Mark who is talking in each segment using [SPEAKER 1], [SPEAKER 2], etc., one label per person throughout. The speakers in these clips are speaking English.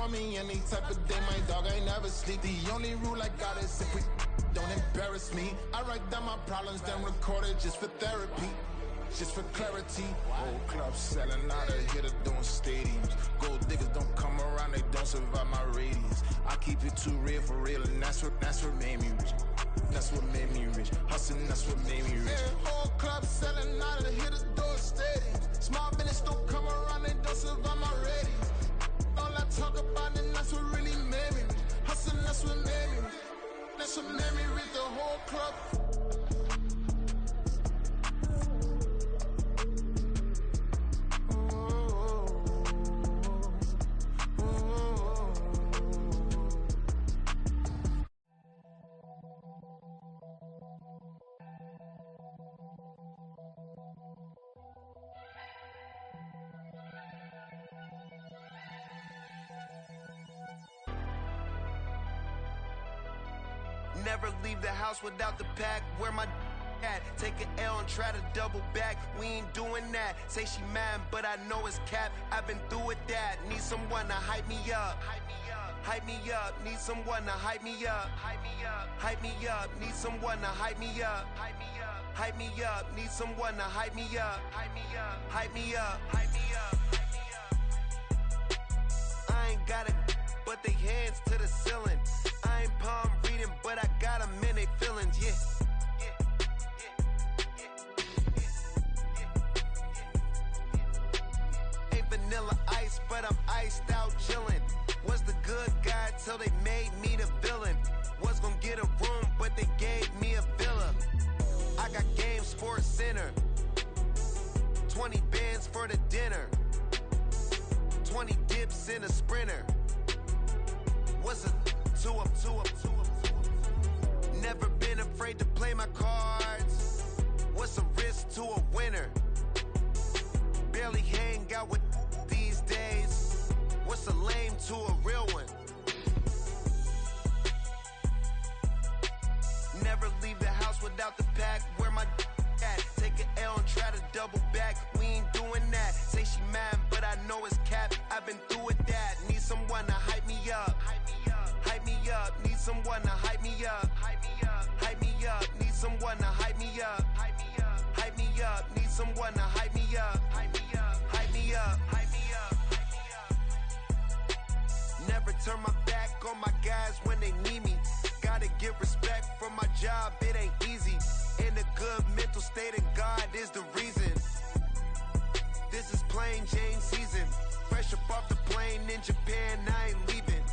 [SPEAKER 1] on me any type of day, my dog, I never sleep. The only rule I got is if we don't embarrass me. I write down my problems, then record it just for therapy, just for clarity. Whole club selling out of here to doing stadiums. Gold diggers don't come around, they don't survive my radius. I keep it too real for real, and that's what made me rich. That's what made me rich. Hustling, that's what made me rich. Yeah, whole club selling out of here to doing stadiums. Small business don't come around, they don't survive my radius. All I talk about, and that's what really made me rich. Hustling, that's what made me rich. That's what made me rich, the whole club.
[SPEAKER 2] Never leave the house without the pack. Where my at? Take an L and try to double back. We ain't doing that. Say she mad, but I know it's cap. I've been through with that. Need someone to hype me up. Hype me up. Need someone to hype me up. Hype me up. Need someone to hype me up. Hype me up. Need someone to hype me up. Hype me up. I ain't got it, but they hands to the ceiling. I ain't palm reading, but I got them in they feelings, yeah. Ain't vanilla ice, but I'm iced out chillin'. Was the good guy till they made me the villain. Was gonna get a room, but they gave me a villa. I got game, Sports Center. 20 bands for the dinner. 20 dips in a Sprinter. What's a two up. Never been afraid to play my cards. What's a risk to a winner? Barely hang out with these days. What's a lame to a real one? Never leave the house without the pack. Where my at? Take an L and try to double back. We ain't doing that. Say she mad, but I know it's cap. I've been through with that. Need someone to hype me up. Hype me up, need someone to hype me up. Hype me up, need someone to hype me up. Hype me up, need someone to hype me up. Hype me up. Never turn my back on my guys when they need me. Gotta give respect for my job, it ain't easy. In a good mental state, and God is the reason. This is plain Jane season. Fresh up off the plane in Japan, I ain't leaving.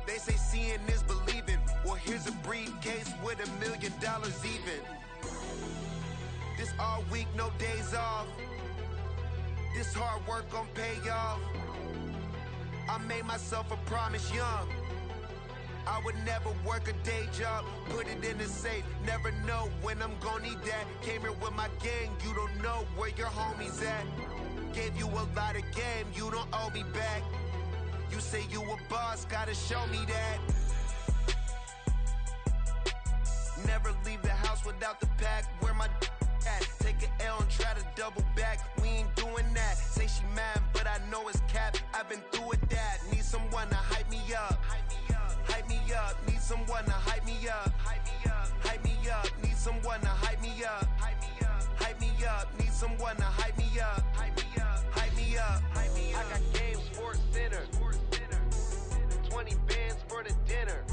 [SPEAKER 2] They say seeing is believing. Well, here's a briefcase with $1 million even. This all week, no days off. This hard work gon' pay off. I made myself a promise young. I would never work a day job, put it in the safe. Never know when I'm gon' need that. Came here with my gang, you don't know where your homies at. Gave you a lot of game, you don't owe me back. You say you a boss, gotta show me that. Never leave the house without the pack. Where my at? Take an L and try to double back. We ain't doing that. Say she mad, but I know it's cap. I've been through with that. Need someone to hype me up. Hype me up. Need someone to hype me up. Hype me up. Need someone to hype me up. Hype me up. Need someone to hype me up. Hype me up. I got game, Sports Center. 20 bands for the dinner.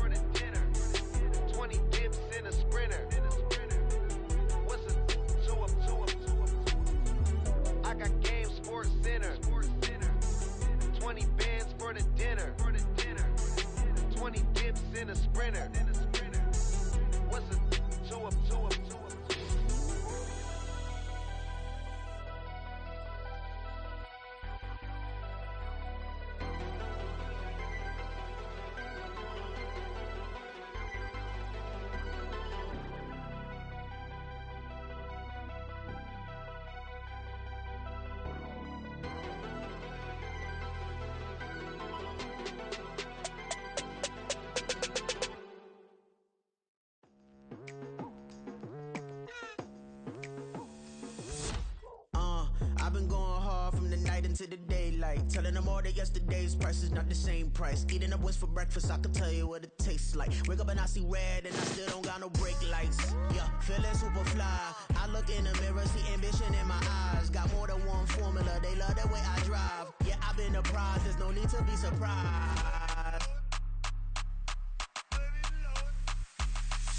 [SPEAKER 2] 20 dips in a Sprinter. What's a two up? I got game, Sports Center. 20 bands for the dinner. 20 dips in a Sprinter. What's a two up?
[SPEAKER 3] like. Telling them all that yesterday's price is not the same price. Eating up wings for breakfast, I can tell you what it tastes like. Wake up and I see red and I still don't got no brake lights. Yeah, feeling super fly. I look in the mirror, see ambition in my eyes. Got more than one formula, they love the way I drive. Yeah, I've been apprised, there's no need to be surprised.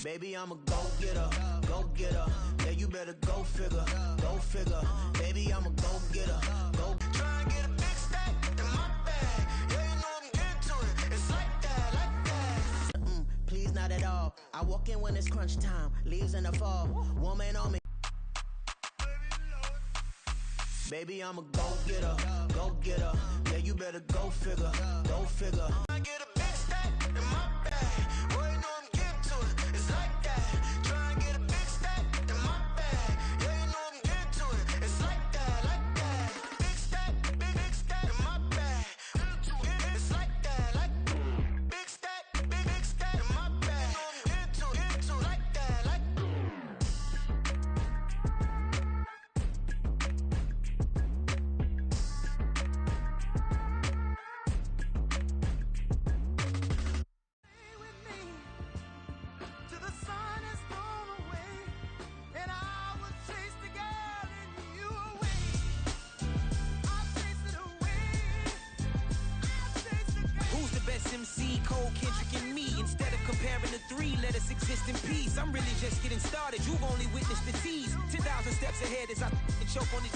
[SPEAKER 3] Baby, I'm a go-getter, go-getter. Yeah, you better go figure, go figure. Baby, I'm a go-getter, go.
[SPEAKER 2] Try and get a big stack in my bag. Yeah, you know I'm getting to it. It's like that, like that.
[SPEAKER 3] Please, not at all. I walk in when it's crunch time. Leaves in the fall. Woman on me. Baby, I'm a go-getter, go-getter. Yeah, you better go figure, go figure.
[SPEAKER 2] I get a big stack in my bag. Boy, you know I'm getting to it. It's like that. Try and get a big stack in my bag. Yeah, you know I'm getting to it. It's like that, like that. Big stack in my bag. It's like that, like big stack in my bag. You know I'm getting to it. Like that, like.
[SPEAKER 4] MC, Cole, Kendrick, and me. Instead of comparing the three, let us exist in peace. I'm really just getting started. You've only witnessed the tease. 10,000 steps ahead as I choke on it.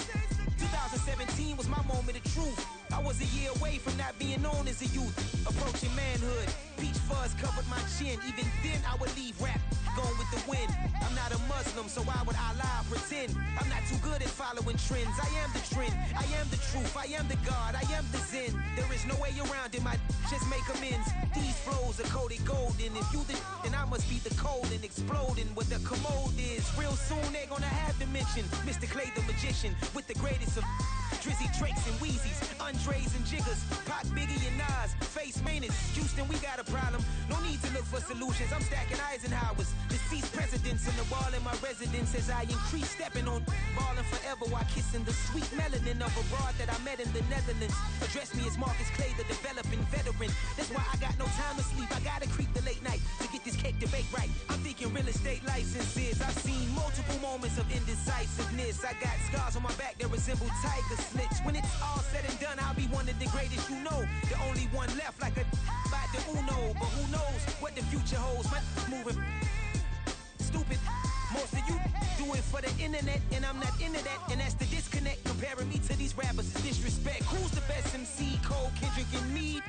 [SPEAKER 4] 2017 was my moment of truth. I was a year away from not being known as a youth. Approaching manhood. Peach fuzz covered my chin. Even then, I would leave rap going with the wind. I'm not a Muslim, so why would I lie or pretend? I'm not too good at following trends. I am the trend. I am the truth. I am the God. I am the Zen. There is no way around it. My just make amends. These flows are coated golden. If you the then I must be the cold and exploding what the commode is. Real soon they're gonna have to mention Mr. Clay the magician with the greatest of Drizzy, Drakes, and Wheezies, Andres and Jiggers, Pac, Biggie, and Nas, Face Manus. Houston, we got a problem. No need to look for solutions. I'm stacking Eisenhowers, deceased presidents in the wall in my residence as I increase stepping on ballin' forever while kissing the sweet melanin of a broad that I met in the Netherlands. Address me as Marcus Clay, the developing veteran. That's why I got no time to sleep. I gotta creep the late night to get this cake debate right. I'm thinking real estate licenses. I've seen multiple moments of indecisiveness. I got scars on my back that resemble tiger slits. When it's all said and done, I'll be one of the greatest you know. The only one left like a by the Uno. But who knows what the future holds? My moving stupid. Most of you do it for the internet, and I'm not into that. And that's the disconnect. Comparing me to these rappers is disrespect. Who's the best MC? Cole, Kendrick, and me?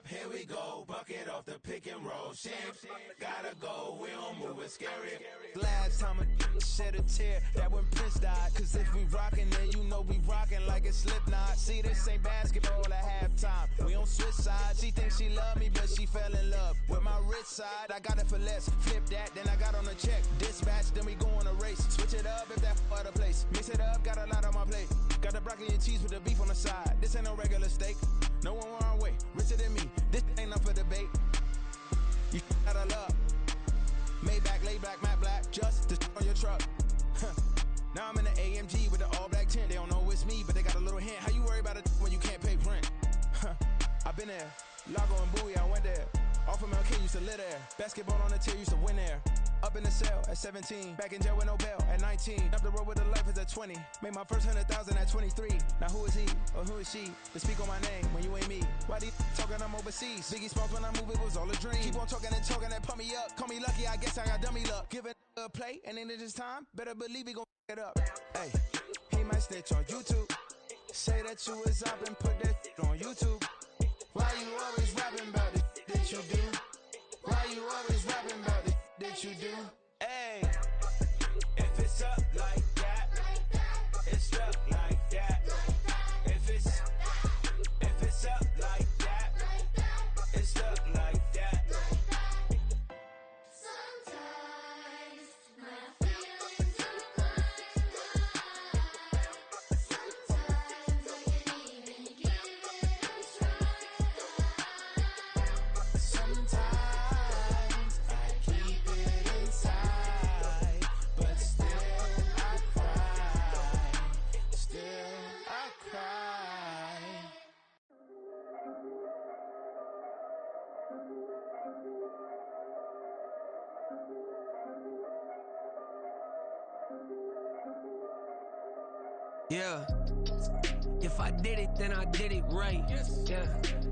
[SPEAKER 1] Here we go, bucket off the pick and roll. Champs, gotta go, we don't move it scary.
[SPEAKER 5] Last time a shed a tear, that when Prince died. Cause if we rockin', then you know we rockin' like it's Slipknot. See, this ain't basketball at halftime. We on switch sides. She thinks she love me, but she fell in love with my rich side. I got it for less. Flip that, then I got on a check. Dispatch, then we go on a race. Switch it up if that other place. Mix it up, got a lot on my plate. Got the broccoli and cheese with the beef on the side. This ain't no regular steak. No one wrong way, richer than me. This ain't up for debate. You out of love. Maybach, laid back, matte black, just to on your truck. Now I'm in the AMG with the all black tint. They don't know it's me, but they got a little hint. How you worry about it when you can't pay rent? I've been there. Lago and Bowie, I went there. Off of MLK, used to live there. Basketball on the tier, used to win there. Up in the cell at 17. Back in jail with no bail at 19. Up the road with a life is at 20. Made my first 100,000 at 23. Now who is he or who is she to speak on my name when you ain't me? Why they talking I'm overseas? Biggie Smalls when I move, it was all a dream. Keep on talking and pump me up. Call me lucky, I guess I got dummy luck. Give it a play and then this time, better believe he gon' it up. Hey, he might snitch on YouTube. Say that you was up and put that on YouTube. Why you always rapping about the that you do? Why you always rapping about the that you do? Hey, if it's up like that, it's up like that. If it's up like that, it's up like that.
[SPEAKER 6] Sometimes my feelings
[SPEAKER 4] Yeah. If I did it, then I did it right. Yeah.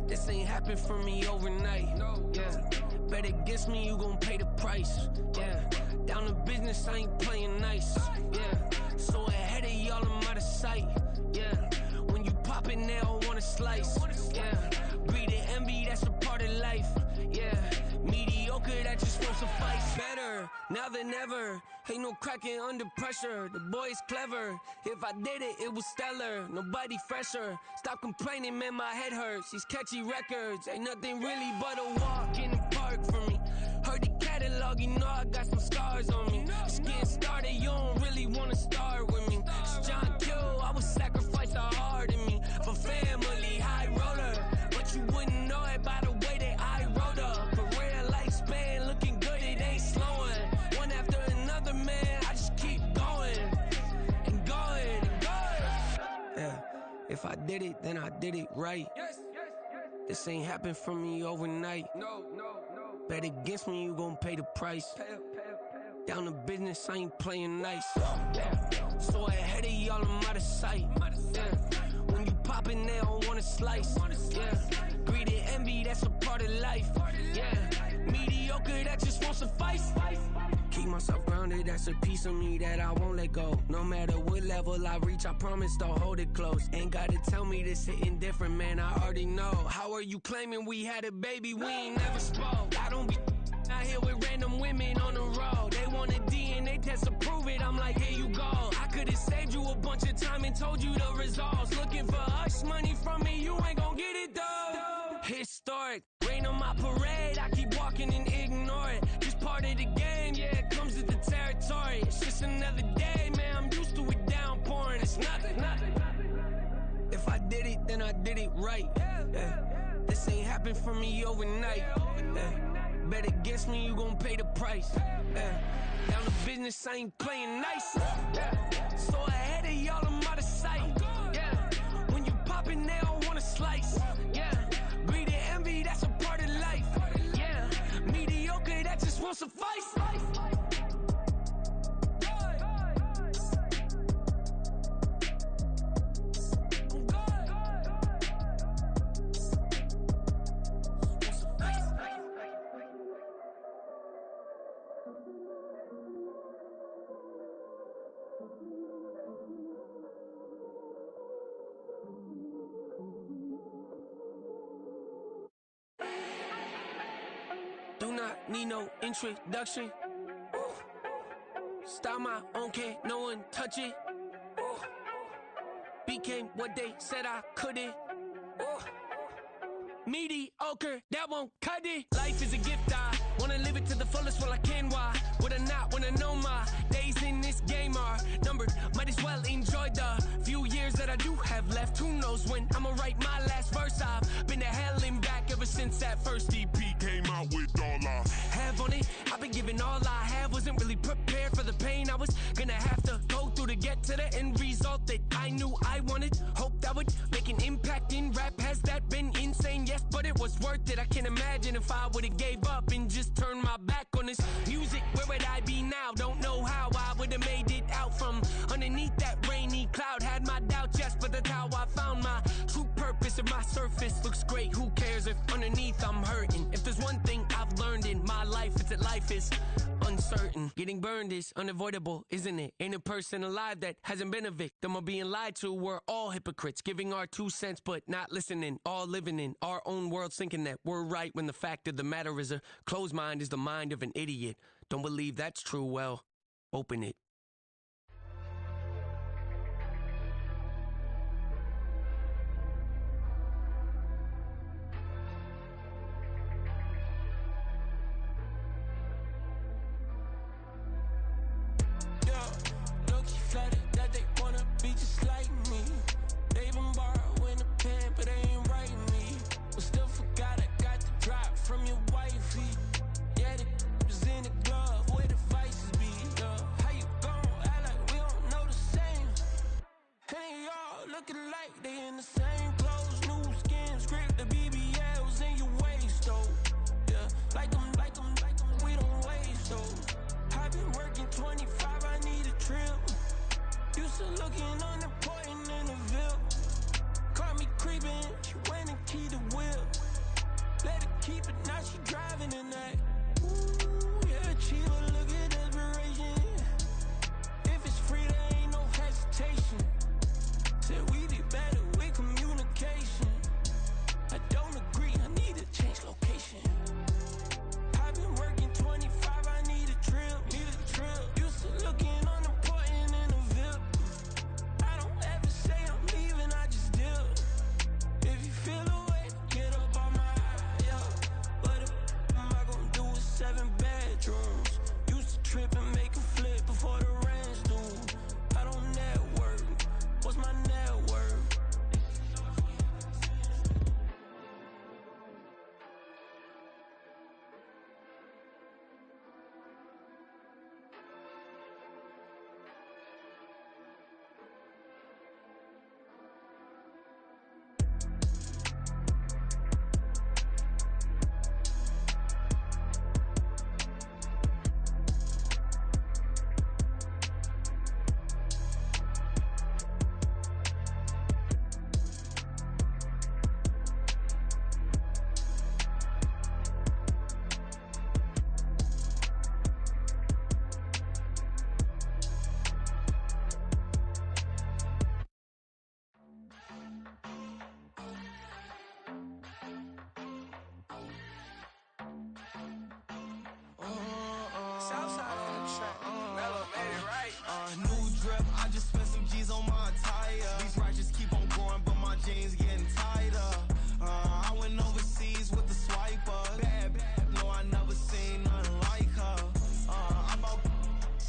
[SPEAKER 4] This ain't happened for me overnight. Yeah. Bet against me, you gon' pay the price. Yeah. Down to business, I ain't playing nice. Yeah. So ahead of y'all, I'm out of sight. Yeah. When you poppin', they all wanna slice. Yeah. Greed and envy, that's a part of life. Yeah. Mediocre, that just won't suffice. Better now than ever. Ain't no cracking under pressure. The boy's clever. If I did it, it was stellar. Nobody fresher. Stop complaining, man, my head hurts. These catchy records ain't nothing really but a walk in the park for me. Heard the catalog, you know I got some scars on me. Just getting started, you don't really wanna start with me. It's John Kill, I would sacrifice the heart in me. For family, high roller. But you wouldn't know it by the way that I wrote up. A real lifespan, looking good, it ain't slowing. One after another, man, I just keep going. And going, and going. Yeah, if I did it, then I did it right. This ain't happened for me overnight. No. Bet against me, you gon' pay the price. Down to business, I ain't playing nice. Yeah. So ahead of y'all, I'm out of sight. Yeah. When you poppin', they don't wanna slice. Yeah. Greed and envy, that's a part of life. Yeah. Mediocre, that just won't suffice. Keep myself grounded, that's a piece of me that I won't let go. No matter what level I reach, I promise to hold it close. Ain't gotta tell me this hitting different, man, I already know. How are you claiming we had a baby, we ain't never spoke? I don't be out here with random women on the road. They want a DNA test to prove it, I'm like, here you go. I could've saved you a bunch of time and told you the results. Looking for hush money from me, you ain't gon' get it though. Historic, rain on my parade, I keep walking and ignore it. Just part of the game, yeah, it comes with the territory. It's just another day, man, I'm used to it downpouring. It's nothing. If I did it, then I did it right. Yeah. This ain't happened for me overnight. Yeah. Bet against me, you gon' pay the price. Yeah. Down to business, I ain't playing nice. Yeah. So ahead of y'all, I'm out of sight. Yeah. When you poppin', they don't wanna slice. Yeah. Greed and envy, that's a part of life. Yeah. Mediocre, that just won't suffice. Do not need no introduction. Ooh. Style my own, can't no one touch it. Ooh. Became what they said I couldn't. Ooh. Mediocre, that won't cut it. Life is a gift, I wanna live it to the fullest while I can. Why would I not wanna know my days in this game are numbered? Might as well enjoy the few years that I do have left. Who knows when I'ma write my last verse. I've been to hell and back ever since that first EP came out with all I have on it. I've been giving all I have, wasn't really prepared for the pain I was gonna have to go through to get to the end result that I knew I wanted. Hoped I would make an impact in rap. Has that been insane? Yes, but it was worth it. I can't imagine if I would've gave up and just turned my back on this music. Where would I be now? Don't know how I would've made it out from underneath that rainy cloud. Had my doubts, yes, but that's how I found my true purpose. If my surface looks great, who cares if underneath I'm hurting? If there's one thing I've learned in my life, it's that life is uncertain. Getting burned is unavoidable, isn't it? Ain't a person alive that hasn't been a victim of being lied to. We're all hypocrites, giving our 2 cents but not listening. All living in our own world, thinking that we're right when the fact of the matter is a closed mind is the mind of an idiot. Don't believe that's true? Well, open it. Flattered that they wanna be just like me. They been borrowing a pen, but they ain't writing me. But still forgot I got the drop from your wifey. Yeah, the was in the glove, where the vices be. How you gon' act like we don't know the same? Hey, y'all looking like they in the same clothes, new skin, script, the BBLs in your waist, though. Yeah, like them, we don't waste, though. I've been working 25, I need a trip. You Used to looking unimportant in the Ville. Caught me creeping, she went and keyed the wheel. Let her keep it, now she driving in that. Ooh, yeah, Chiva, look at desperation. If it's free, there ain't no hesitation. Said we be better with communication. I don't agree, I need to change location. I've been working 25, I need a drill, Used to looking unimportant in the Ville. I don't ever say I'm leaving, I just deal. If you feel away, get up on my yeah. What am I gonna do with 7 bedrooms? Used to trip and make a flip before the rent's due. I don't network, what's my net worth?
[SPEAKER 5] New drip, I just spent some G's on my attire. These righteous keep on going, but my jeans getting tighter. I went overseas with the swiper. Bad, no, I never seen nothing like her. I bought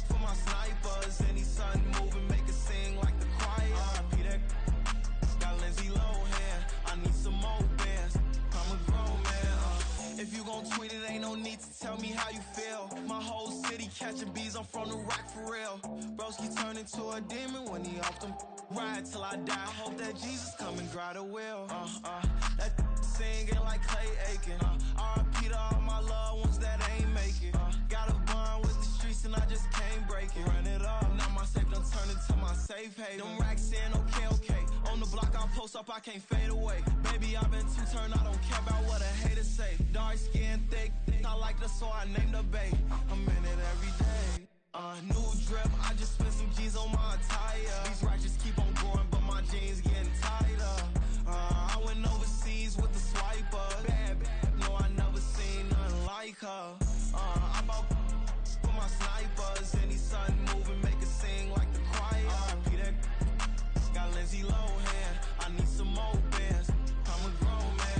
[SPEAKER 5] for my snipers. Any son moving, make it sing like the choir. Peter got Lindsay Lohan. I need some more bands. I'm a grown man. If you gon' tweet it, ain't no need to tell me how you feel. My whole city catching bees, I'm from the rock for real. Broski turn into a demon when he off them. Ride till I die. I hope that Jesus come and grind the wheel. That singing like Clay Aiken. R.I.P. to all my loved ones that ain't make it. Got a bond with the streets and I just can't break it. Run it up, now my safe done turned into my safe haven. Them racks in, okay. On the block I'll post up, I can't fade away. Baby, I've been too turned, I don't care about what a hater say. Dark skin, thick, I like the so I named the bae. I'm in it every day. New drip, I just spent some G's on my attire. These righteous keep on going, but my jeans getting tighter. I went overseas with the swiper. Bad, no, I never seen nothing like her. I bought for my snipers. Any son moving, make it sing like the choir. Peter got Lindsay Lohan. I need some more bands. I'm a grown man.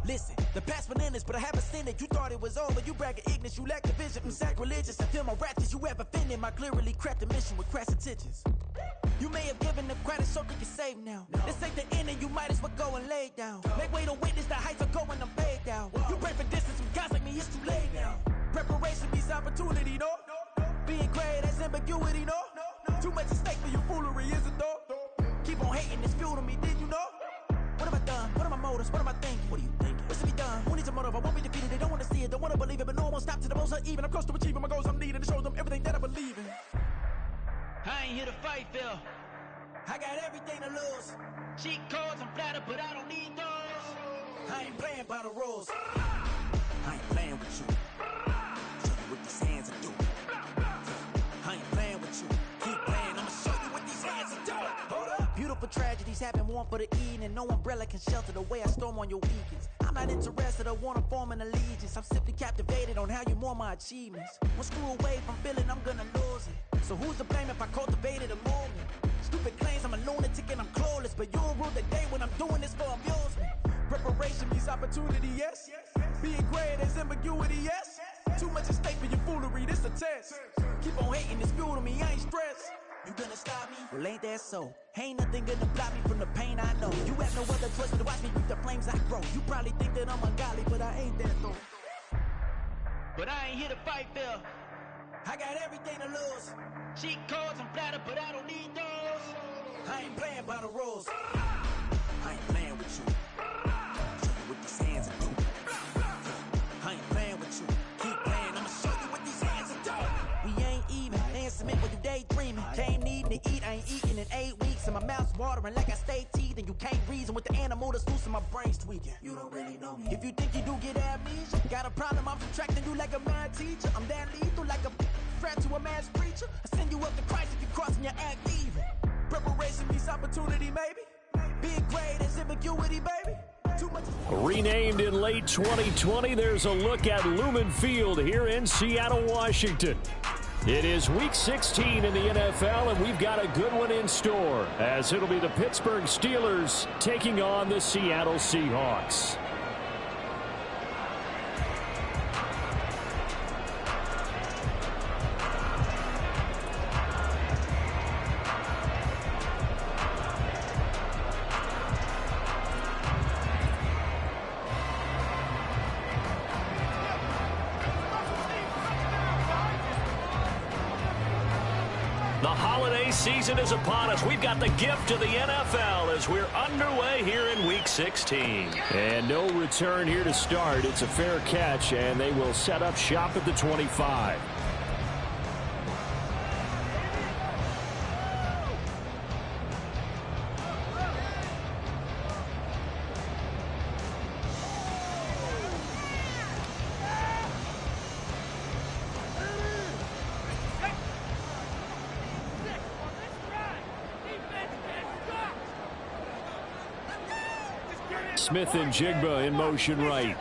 [SPEAKER 3] Listen, the past bananas, but I haven't seen it. You thought it was over, you bragging ignorance, you lack the vision. I'm sacrilegious, I feel my ratchets, you have offended my clearly crafted mission with crass intentions. You may have given the credit so they can save now. This ain't the end and you might as well go and lay down. Make way to witness the heights are going, I'm paid down. You pray for distance with guys like me, it's too late now. Preparation means opportunity, no? Being great, that's ambiguity, no? Too much at stake for your foolery, is it though? Keep on hating, it's fuel to me, did you know? What have I done? What are my motives? What am I thinking? What are you thinking? What's to be done? Who needs a motive? I won't be defeated. They don't want to see it, don't want to believe it, but no one won't stop to the most uneven. I'm close to achieving my goals. I'm needing to show them everything that I believe in.
[SPEAKER 4] I ain't here to fight, Phil.
[SPEAKER 3] I got everything to lose.
[SPEAKER 4] Cheat codes, I'm flattered, but I don't need those.
[SPEAKER 3] I ain't playing by the rules. I ain't playing with you. Show you what these hands are doing. I ain't playing with you. Keep playing, I'ma show you what these hands are doing. Hold up. Beautiful tragedies happen, one for the evening. No umbrella can shelter the way I storm on your weekends. I'm not interested, I wanna form an allegiance. I'm simply captivated on how you more my achievements. One screw away from feeling I'm gonna lose it. So who's to blame if I cultivated a movement? Stupid claims I'm a lunatic and I'm clueless, but you'll rule the day when I'm doing this for amusement. Preparation means opportunity, yes. Being great as ambiguity, yes. Too much at stake for your foolery, this a test. Keep on hating, it's fuel to me, I ain't stressed. You gonna stop me? Well, ain't that so? Ain't nothing gonna block me from the pain I know. You have no other choice but to watch me reap the flames I grow. You probably think that I'm ungodly, but I ain't that though. but I ain't here to fight fair. I got everything to lose. Cheat codes and flatter, but I don't need those. I ain't playing by the rules. I ain't playing with you. Show you what these hands are doing. I ain't playing with you. Keep playing, I'ma show you what these hands are doing. We ain't even, they ain't submit when you daydreaming. Came needing to eat, I ain't eating in 8 weeks. And my mouth's watering like I stay teething. You can't reason with the animal that's loose and my brain's tweaking. You don't really know me. If you think you do get amnesia, got a problem, I'm subtracting you like a mad teacher. I'm that lethal like a threat to a mass preacher. I send you up to Christ if you crossing your act even. Preparation meets opportunity, maybe. Big grade is ambiguity, baby.
[SPEAKER 6] Renamed in late 2020, there's a look at Lumen Field here in Seattle, Washington. It is Week 16 in the NFL, and we've got a good one in store, as it'll be the Pittsburgh Steelers taking on the Seattle Seahawks. The holiday season is upon us. We've got the gift of the NFL as we're underway here in Week 16. And no return here to start. It's a fair catch, and they will set up shop at the 25. Smith and Jigba in motion right.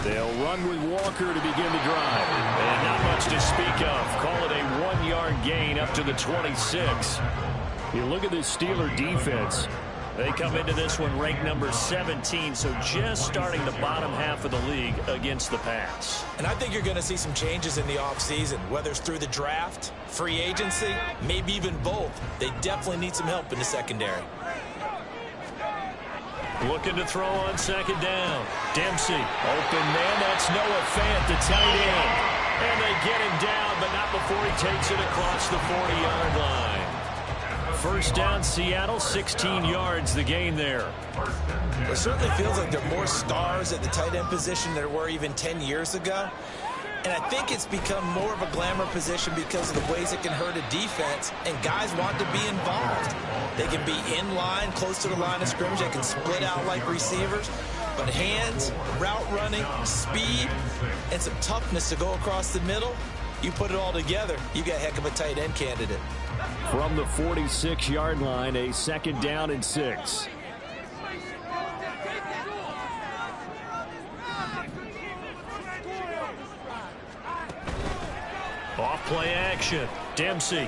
[SPEAKER 6] They'll run with Walker to begin the drive. And not much to speak of. Call it a 1-yard gain up to the 26. You look at this Steeler defense. They come into this one ranked number 17, so just starting the bottom half of the league against the pass.
[SPEAKER 5] And I think you're going to see some changes in the offseason, whether it's through the draft, free agency, maybe even both. They definitely need some help in the secondary.
[SPEAKER 6] Looking to throw on second down. Dempsey, open man, that's Noah Fant, the tight end. And they get him down, but not before he takes it across the 40-yard line. First down, Seattle, 16 yards, the gain there.
[SPEAKER 5] It certainly feels like there are more stars at the tight end position than there were even 10 years ago. And I think it's become more of a glamour position because of the ways it can hurt a defense, and guys want to be involved. They can be in line, close to the line of scrimmage. They can split out like receivers. But hands, route running, speed, and some toughness to go across the middle, you put it all together, you got a heck of a tight end candidate.
[SPEAKER 6] From the 46-yard line, a second down and 6. Off play action. Dempsey.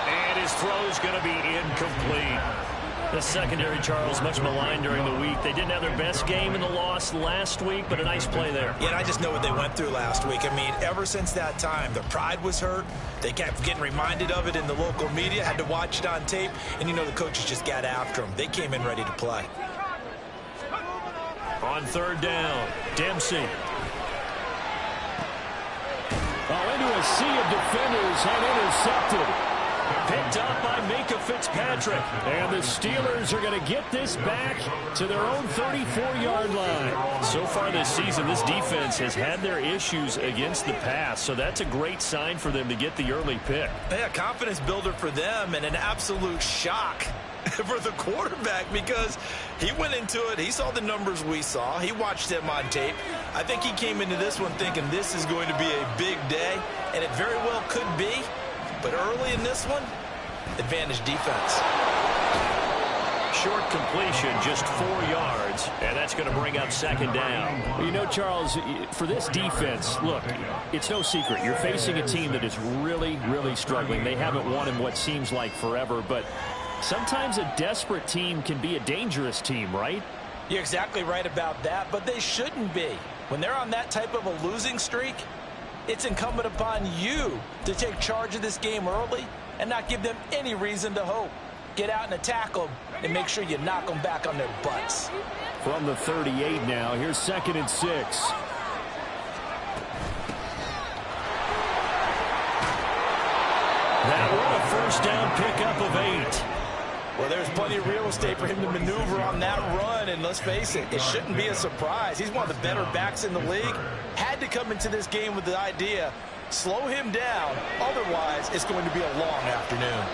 [SPEAKER 6] And his throw's going to be incomplete. The secondary, Charles, much maligned during the week. They didn't have their best game in the loss last week, but a nice play there.
[SPEAKER 5] Yeah, and I just know what they went through last week. I mean, ever since that time, their pride was hurt. They kept getting reminded of it in the local media, had to watch it on tape, and, you know, the coaches just got after them. They came in ready to play.
[SPEAKER 6] On third down, Dempsey. Oh, into a sea of defenders and intercepted. Picked up by Minka Fitzpatrick. And the Steelers are going to get this back to their own 34-yard line. So far this season, this defense has had their issues against the pass, so that's a great sign for them to get the early pick.
[SPEAKER 5] Yeah, confidence builder for them and an absolute shock for the quarterback because he went into it. He saw the numbers we saw. He watched them on tape. I think he came into this one thinking this is going to be a big day, and it very well could be. But early in this one, advantage defense.
[SPEAKER 6] Short completion, just 4 yards, and that's going to bring up second down. Well, you know, Charles, for this defense, look, it's no secret. You're facing a team that is really, really struggling. They haven't won in what seems like forever, but sometimes a desperate team can be a dangerous team, right?
[SPEAKER 5] You're exactly right about that, but they shouldn't be. When they're on that type of a losing streak, it's incumbent upon you to take charge of this game early and not give them any reason to hope. Get out and attack them, and make sure you knock them back on their butts.
[SPEAKER 6] From the 38 now, here's 2nd and 6. That one a first down pickup of 8.
[SPEAKER 5] Well, there's plenty of real estate for him to maneuver on that run, and let's face it, it shouldn't be a surprise. He's one of the better backs in the league. Had to come into this game with the idea, slow him down, otherwise it's going to be a long afternoon.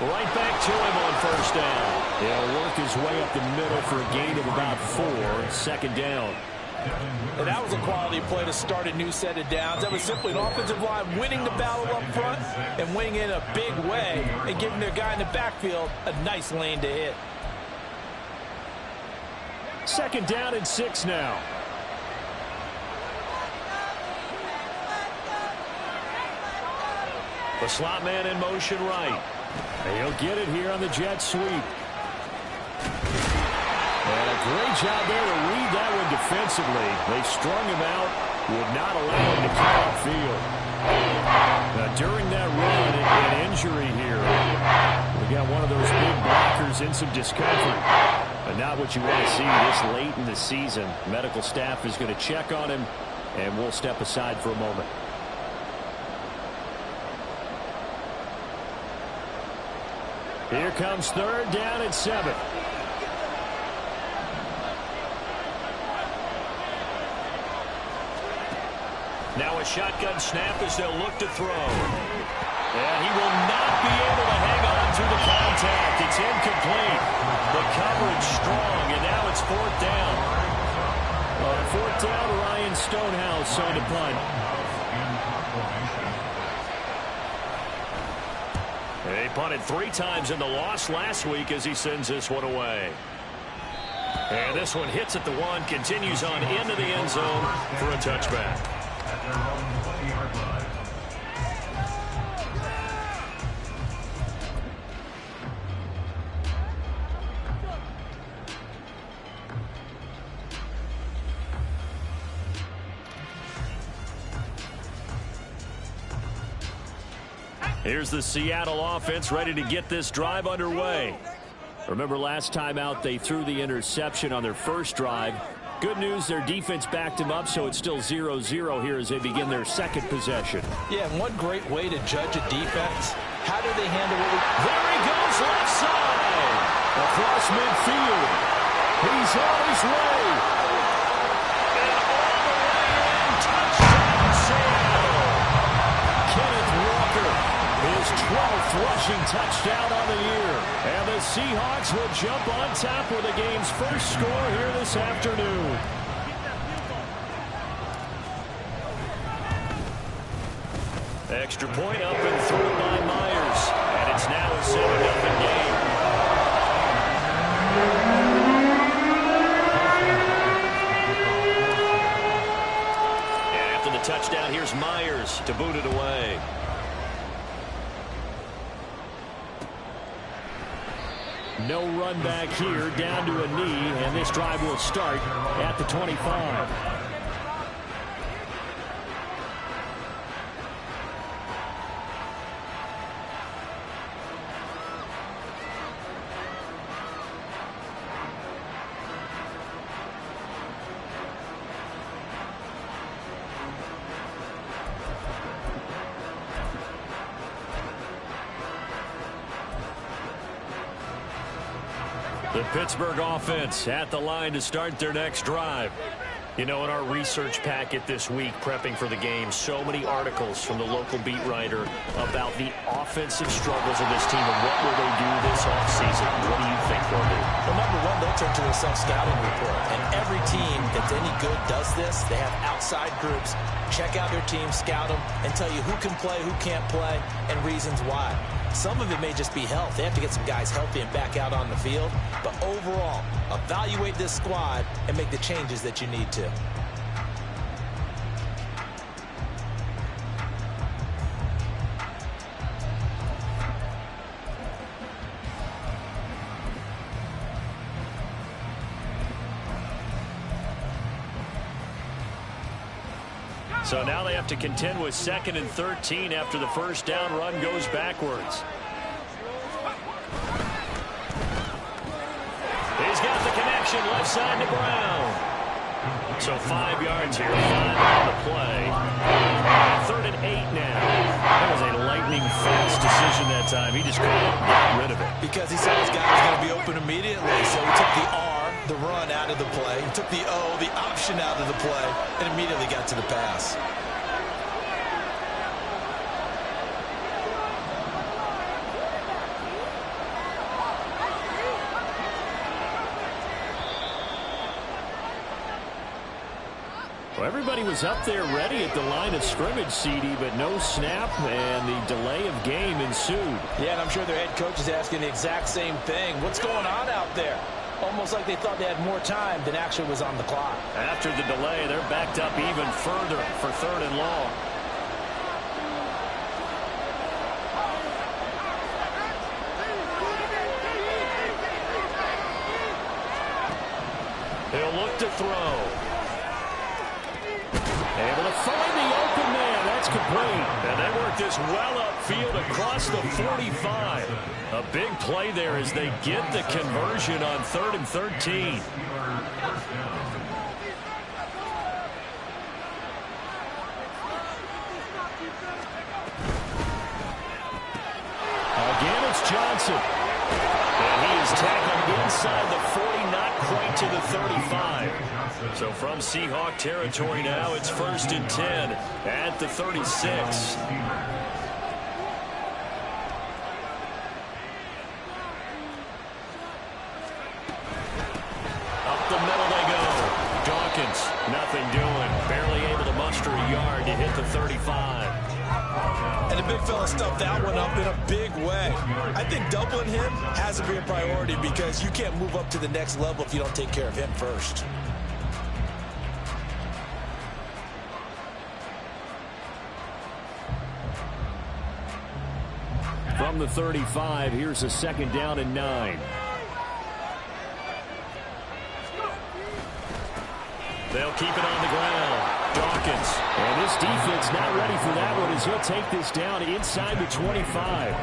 [SPEAKER 6] Right back to him on first down. He'll work his way up the middle for a gain of about 4. 2nd down.
[SPEAKER 5] And that was a quality play to start a new set of downs. That was simply an offensive line winning the battle up front and winning in a big way and giving their guy in the backfield a nice lane to hit.
[SPEAKER 6] 2nd down and 6 now. The slot man in motion right. He'll get it here on the jet sweep. And a great job there to read that one defensively. They strung him out, would not allow him to get upfield. Now, during that run, an injury here. We got one of those big blockers in some discomfort. But not what you want to see this late in the season. Medical staff is going to check on him, and we'll step aside for a moment. Here comes 3rd down and 7. Now a shotgun snap as they'll look to throw. And he will not be able to hang on through the contact. It's incomplete. The coverage strong, and now it's 4th down. 4th down, Ryan Stonehouse on the punt. He punted 3 times in the loss last week as he sends this one away. And this one hits at the 1, continues on into the end zone for a touchback. Here's the Seattle offense ready to get this drive underway. Remember last time out they threw the interception on their first drive. Good news, their defense backed them up, so it's still 0-0 here as they begin their 2nd possession.
[SPEAKER 5] Yeah, and one great way to judge a defense. How do they handle it?
[SPEAKER 6] There he goes, left side. Across midfield. He's on his way. And all the way in. Touchdown, Seattle. Kenneth Walker, his 12th rushing touchdown on the year. And the Seahawks will jump on top with the game's first score here this afternoon. Extra point up and through by Myers. And it's now a 7-0 game. And after the touchdown, here's Myers to boot it away. No run back here, down to a knee, and this drive will start at the 25. The Pittsburgh offense at the line to start their next drive. You know, in our research packet this week, prepping for the game, so many articles from the local beat writer about the offensive struggles of this team and what will they do this offseason. What do you think they'll do?
[SPEAKER 5] Well, number one, they'll turn to a self-scouting report. And every team that's any good does this. They have outside groups. Check out their team, scout them, and tell you who can play, who can't play, and reasons why. Some of it may just be health. They have to get some guys healthy and back out on the field. But overall, evaluate this squad and make the changes that you need to.
[SPEAKER 6] So now they have to contend with 2nd and 13 after the first down run goes backwards. He's got the connection left side to Brown. So 5 yards here, 5 on the play. 3rd and 8 now. That was a lightning-fast decision that time. He just couldn't get rid of it.
[SPEAKER 5] Because he saw his guy was going to be open immediately, so he took the R, the run, out of the play. He took the O, the option, out of the play, and immediately got to the pass.
[SPEAKER 6] Well, everybody was up there ready at the line of scrimmage, CD, but no snap, and the delay of game ensued.
[SPEAKER 7] Yeah, and I'm sure their head coach is asking the exact same thing. What's going on out there? Almost like they thought they had more time than actually was on the clock.
[SPEAKER 6] After the delay, they're backed up even further for 3rd and long. He'll look to throw. Able to find the open man. That's complete. And they work this well upfield across the 45. A big play there as they get the conversion on 3rd and 13. Again, it's Johnson. And he is tackled inside the 40, not quite to the 35. So from Seahawk territory now, it's 1st and 10 at the 36. Up the middle they go. Dawkins, nothing doing. Barely able to muster a yard to hit the 35.
[SPEAKER 5] And the big fella stuffed that one up in a big way. I think doubling him has to be a priority because you can't move up to the next level if you don't take care of him first.
[SPEAKER 6] From the 35, here's a 2nd down and 9. They'll keep it on the ground. Dawkins. And this defense not ready for that one as he'll take this down inside the 25.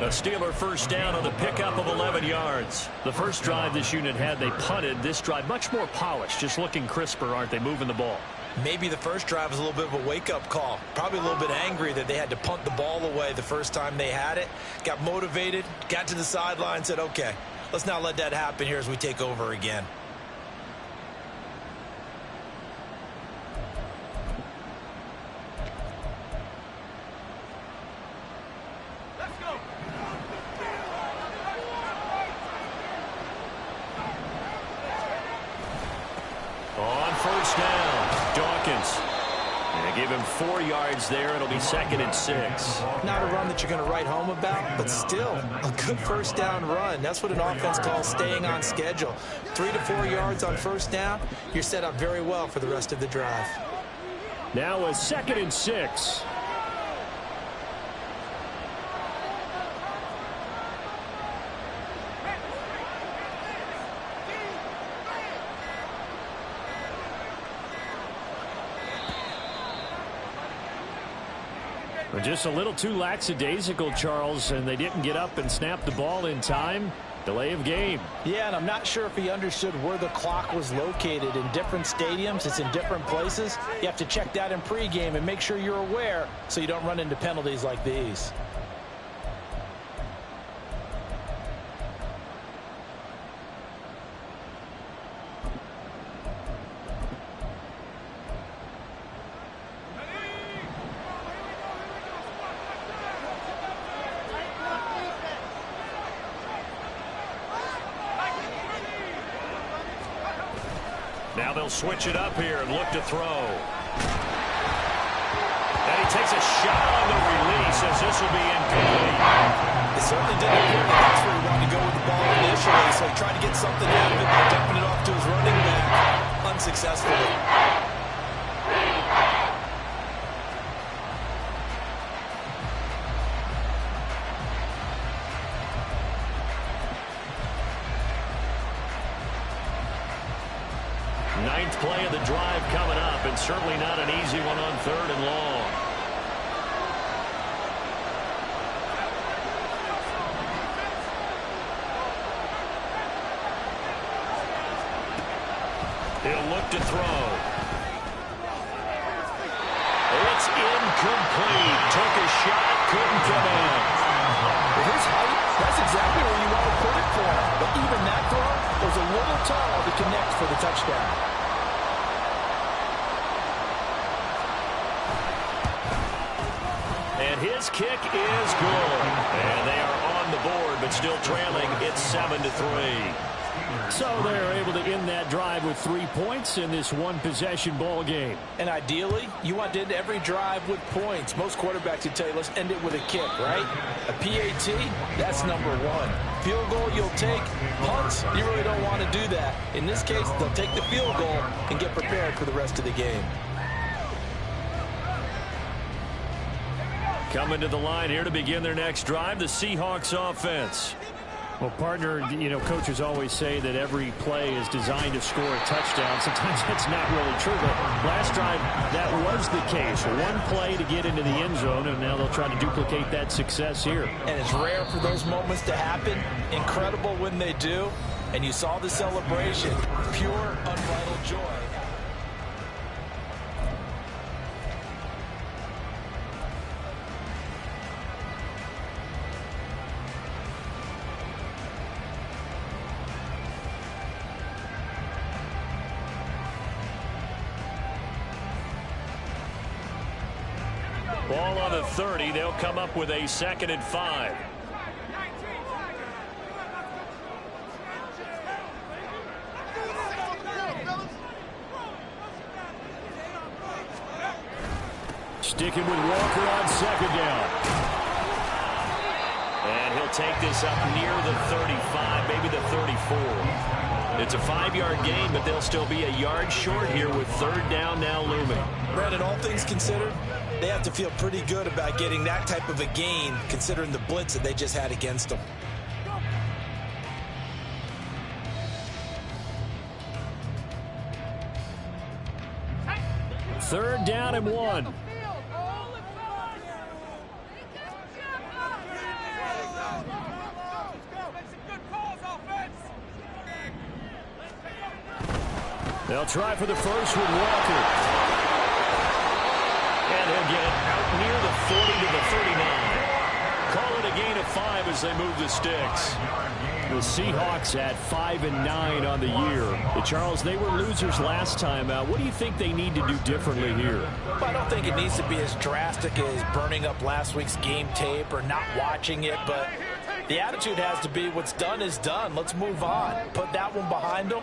[SPEAKER 6] A Steeler first down on the pickup of 11 yards. The first drive this unit had, they punted. This drive much more polished, just looking crisper, aren't they, moving the ball?
[SPEAKER 5] Maybe the first drive was a little bit of a wake-up call. Probably a little bit angry that they had to punt the ball away the first time they had it. Got motivated, got to the sideline, said, okay, let's not let that happen here as we take over again.
[SPEAKER 6] On first down, Dawkins. And they give him 4 yards there. It'll be 2nd and 6.
[SPEAKER 5] Not a run that you're going to write home about, but still a good first down run. That's what an offense calls staying on schedule. 3 to 4 yards on first down, you're set up very well for the rest of the drive.
[SPEAKER 6] Now a 2nd and 6. Just a little too lackadaisical, Charles, and they didn't get up and snap the ball in time. Delay of game.
[SPEAKER 7] Yeah, and I'm not sure if he understood where the clock was located. In different stadiums, it's in different places. You have to check that in pregame and make sure you're aware so you don't run into penalties like these.
[SPEAKER 6] Now they'll switch it up here and look to throw. And he takes a shot on the release as this will be incomplete.
[SPEAKER 5] It certainly didn't appear that that's where he wanted to go with the ball initially, so he tried to get something out of it by dumping it off to his running back unsuccessfully.
[SPEAKER 6] Ninth play of the drive coming up, and certainly not an easy one on 3rd and long. He'll look to throw. It's incomplete. Took a shot, couldn't come in.
[SPEAKER 7] With his height, that's exactly where you want to put it for him. But even that throw was a little tall to connect for the touchdown.
[SPEAKER 6] And his kick is good. And they are on the board, but still trailing. It's 7-3. So they're able to end that drive with 3 points in this one-possession ball game.
[SPEAKER 7] And ideally, you want to end every drive with points. Most quarterbacks would tell you, let's end it with a kick, right? A PAT, that's number 1. Field goal, you'll take. Punts, you really don't want to do that. In this case, they'll take the field goal and get prepared for the rest of the game.
[SPEAKER 6] Coming to the line here to begin their next drive, the Seahawks offense. Well, partner, coaches always say that every play is designed to score a touchdown. Sometimes that's not really true, but last drive, that was the case. One play to get into the end zone, and now they'll try to duplicate that success here.
[SPEAKER 7] And it's rare for those moments to happen. Incredible when they do. And you saw the celebration. Pure, unbridled joy.
[SPEAKER 6] Ball on the 30. They'll come up with a 2nd and 5. Sticking with Walker on 2nd down. And he'll take this up near the 35, maybe the 34. It's a 5-yard gain, but they'll still be a yard short here with 3rd down now looming.
[SPEAKER 7] Brandon, all things considered, they have to feel pretty good about getting that type of a gain, considering the blitz that they just had against them.
[SPEAKER 6] Third down and 1. They'll try for the first with Walker. And he'll get it out near the 40 to the 39. Call it a gain of 5 as they move the sticks. The Seahawks at 5-9 on the year. Charles, they were losers last time out. What do you think they need to do differently here?
[SPEAKER 7] Well, I don't think it needs to be as drastic as burning up last week's game tape or not watching it, but the attitude has to be what's done is done. Let's move on. Put that one behind them,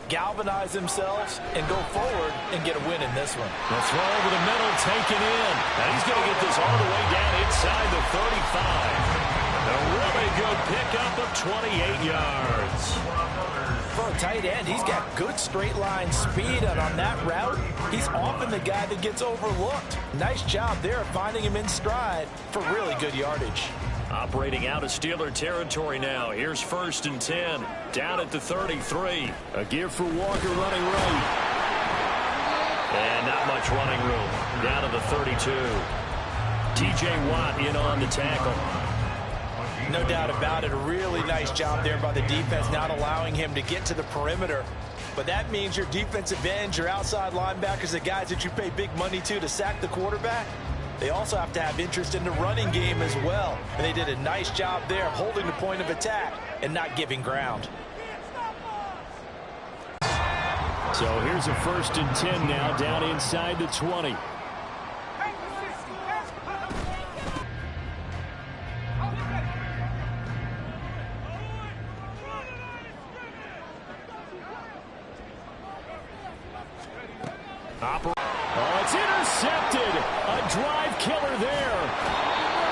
[SPEAKER 7] galvanize themselves, and go forward and get a win in this one.
[SPEAKER 6] The throw over the middle, taken in. And he's going to get this all the way down inside the 35. A really good pickup of 28 yards.
[SPEAKER 7] For a tight end, he's got good straight line speed, and on that route, he's often the guy that gets overlooked. Nice job there of finding him in stride for really good yardage.
[SPEAKER 6] Operating out of Steeler territory now. Here's 1st and 10. Down at the 33. A give for Walker running right. And not much running room. Down to the 32. T.J. Watt in on the tackle.
[SPEAKER 7] No doubt about it. A really nice job there by the defense, not allowing him to get to the perimeter. But that means your defensive ends, your outside linebackers, the guys that you pay big money to sack the quarterback, they also have to have interest in the running game as well. And they did a nice job there of holding the point of attack and not giving ground.
[SPEAKER 6] So here's a 1st and 10 now, down inside the 20. Oh, it's intercepted. A drive killer there.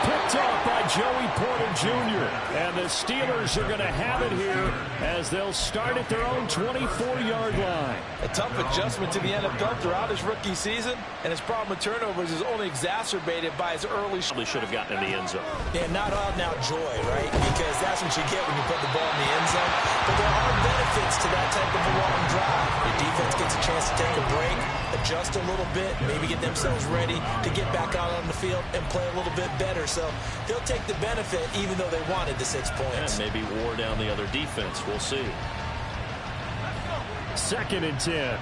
[SPEAKER 6] Picked up by Joey Porter Jr. And the Steelers are going to have it here as they'll start at their own 24-yard line.
[SPEAKER 7] A tough adjustment to the NFL throughout his rookie season, and his problem with turnovers is only exacerbated by his early...
[SPEAKER 6] Probably should have gotten in the end zone.
[SPEAKER 7] Yeah, not all now joy, right? Because that's what you get when you put the ball in the end zone. But there are benefits to that type of a long drive. Your defense gets a chance to take a break, adjust a little bit, maybe get themselves ready to get back out on the field and play a little bit better. So they'll take the benefit even though they wanted the 6 points.
[SPEAKER 6] And maybe wore down the other defense. We'll see. 2nd and 10.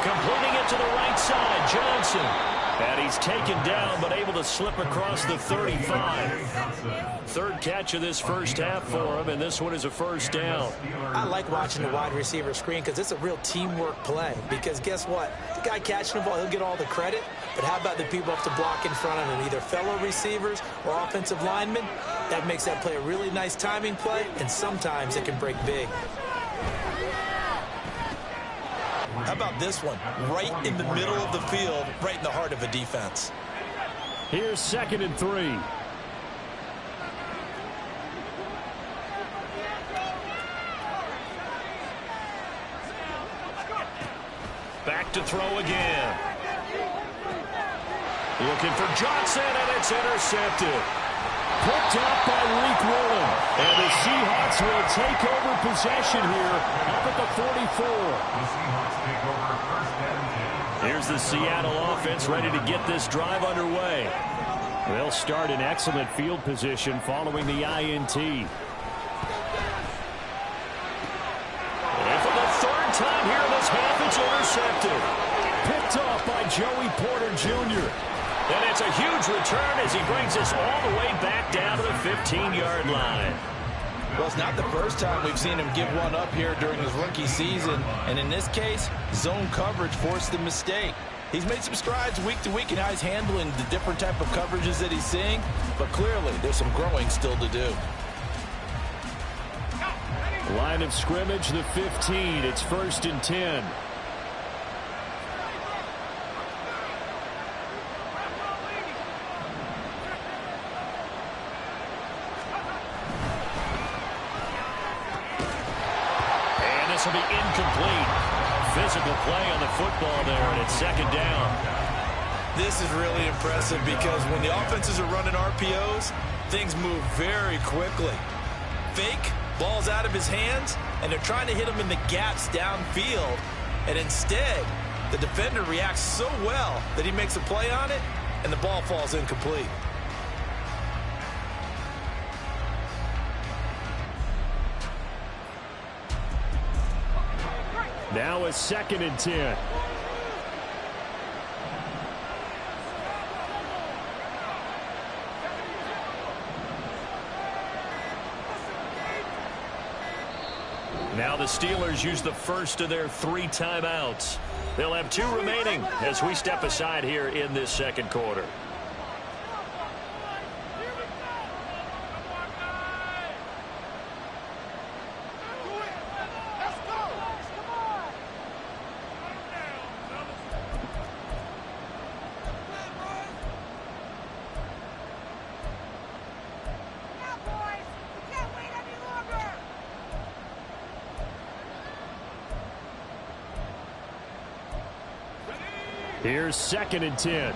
[SPEAKER 6] Completing it to the right side, Johnson. And he's taken down, but able to slip across the 35. Third catch of this first half for him, and this one is a first down.
[SPEAKER 7] I like watching the wide receiver screen because it's a real teamwork play. Because guess what? The guy catching the ball, he'll get all the credit. But how about the people up to block in front of him, either fellow receivers or offensive linemen? That makes that play a really nice timing play, and sometimes it can break big. How about this one? Right in the middle of the field, right in the heart of a defense.
[SPEAKER 6] Here's 2nd and 3. Back to throw again. Looking for Johnson, and it's intercepted. Picked up by Reek Willen. And the Seahawks will take over possession here up at the 44. Here's the Seattle offense ready to get this drive underway. They'll start in excellent field position following the INT. And for the 3rd time here in this half, it's intercepted. Picked off by Joey Porter Jr. And it's a huge return as he brings us all the way back down to the 15-yard line.
[SPEAKER 7] Well, it's not the first time we've seen him give one up here during his rookie season. And in this case, zone coverage forced the mistake. He's made some strides week to week in how he's handling the different type of coverages that he's seeing. But clearly, there's some growing still to do.
[SPEAKER 6] Line of scrimmage, the 15. It's 1st and 10. This will be incomplete. Physical play on the football there, and it's 2nd down.
[SPEAKER 7] This is really impressive because when the offenses are running RPOs, things move very quickly. Fake, ball's out of his hands, and they're trying to hit him in the gaps downfield. And instead, the defender reacts so well that he makes a play on it, and the ball falls incomplete.
[SPEAKER 6] Now a 2nd and 10. Now the Steelers use the first of their 3 timeouts. They'll have 2 remaining as we step aside here in this 2nd quarter. Here's 2nd and 10.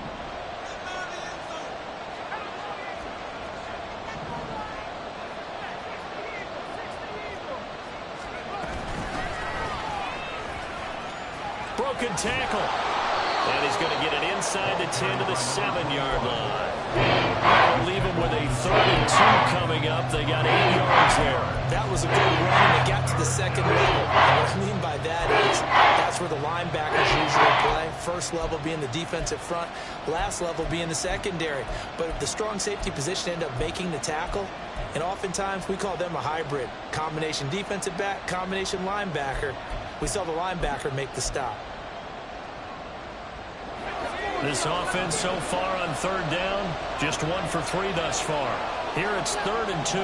[SPEAKER 6] Broken tackle. And he's going to get it inside the 10 to the 7-yard line. I'll leave him with a 3rd and 2 coming up. They got 8 yards there.
[SPEAKER 7] That was a good run, and they got to the 2nd level. And what I mean by that is that's where the linebackers usually play. First level being the defensive front, last level being the secondary. But if the strong safety position end up making the tackle, and oftentimes we call them a hybrid. Combination defensive back, combination linebacker. We saw the linebacker make the stop.
[SPEAKER 6] This offense so far on 3rd down, just 1 for 3 thus far. Here it's 3rd and 2.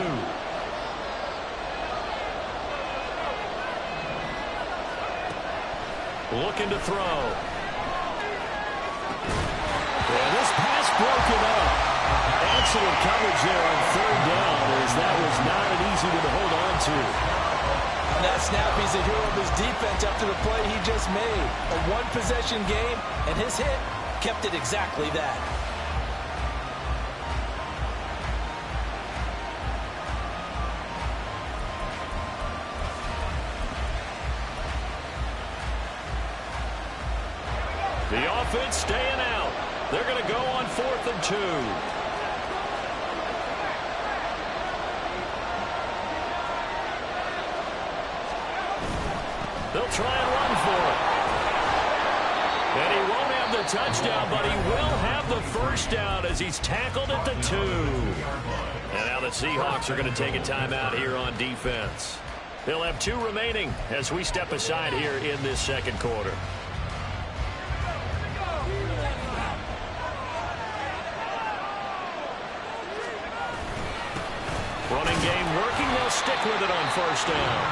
[SPEAKER 6] Looking to throw. And this pass broken up. Excellent coverage there on third down, as that was not an easy one to hold on to.
[SPEAKER 7] On that snap, he's a hero of his defense after the play he just made. A one-possession game, and his hit kept it exactly that.
[SPEAKER 6] The offense staying out. They're going to go on 4th and 2. They'll try and run for it. And he won't have the touchdown, but he will have the first down as he's tackled at the 2. And now the Seahawks are going to take a timeout here on defense. They'll have 2 remaining as we step aside here in this second quarter. Running game working. They'll stick with it on first down.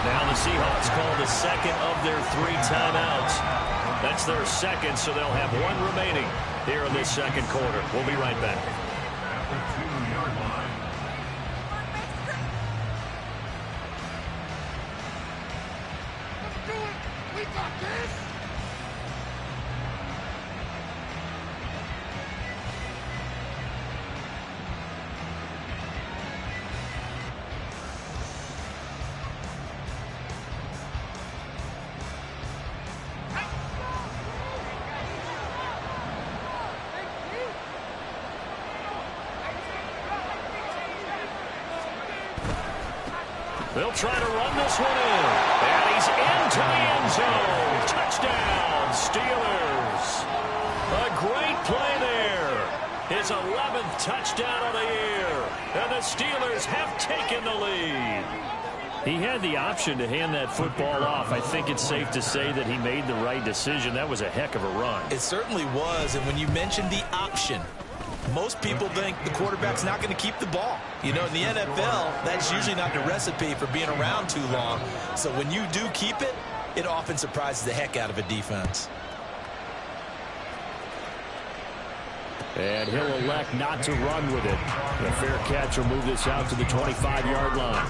[SPEAKER 6] Now the Seahawks call the second of their 3 timeouts. That's their second, so they'll have 1 remaining here in this second quarter. We'll be right back.
[SPEAKER 1] We got this.
[SPEAKER 6] They'll try to run this one in. And he's into the end zone. Touchdown, Steelers. A great play there. His 11th touchdown of the year. And the Steelers have taken the lead. He had the option to hand that football off. I think it's safe to say that he made the right decision. That was a heck of a run.
[SPEAKER 7] It certainly was, and when you mentioned the option, most people think the quarterback's not going to keep the ball. You know, in the NFL, that's usually not the recipe for being around too long. So when you do keep it, it often surprises the heck out of a defense.
[SPEAKER 6] And he'll elect not to run with it. The fair catch will move this out to the 25-yard line.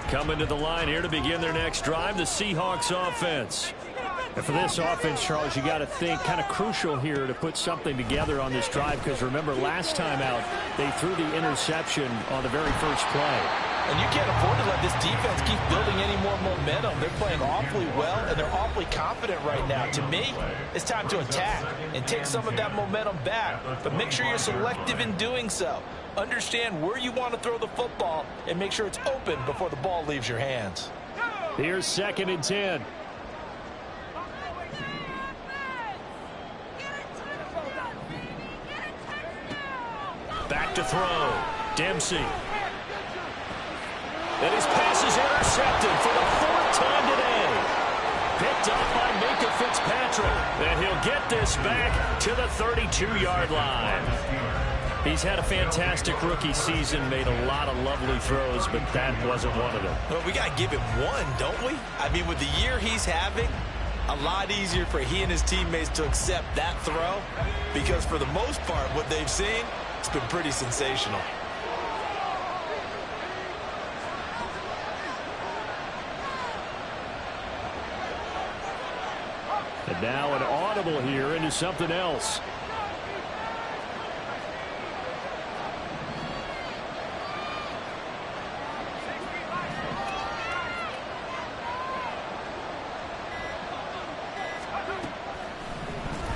[SPEAKER 6] Coming to the line here to begin their next drive, the Seahawks offense. And for this offense, Charles, you got to think kind of crucial here to put something together on this drive, because remember last time out they threw the interception on the very first play.
[SPEAKER 7] And you can't afford to let this defense keep building any more momentum. They're playing awfully well, and they're awfully confident right now. To me, it's time to attack and take some of that momentum back. But make sure you're selective in doing so. Understand where you want to throw the football and make sure it's open before the ball leaves your hands.
[SPEAKER 6] Here's 2nd and 10. Back to throw. Dempsey. And his pass is intercepted for the 4th time today. Picked up by Minka Fitzpatrick. And he'll get this back to the 32-yard line. He's had a fantastic rookie season, made a lot of lovely throws, but that wasn't one of them.
[SPEAKER 7] Well, we got to give him one, don't we? I mean, with the year he's having, a lot easier for he and his teammates to accept that throw, because for the most part, what they've seen, it's been pretty sensational.
[SPEAKER 6] And now an audible here into something else.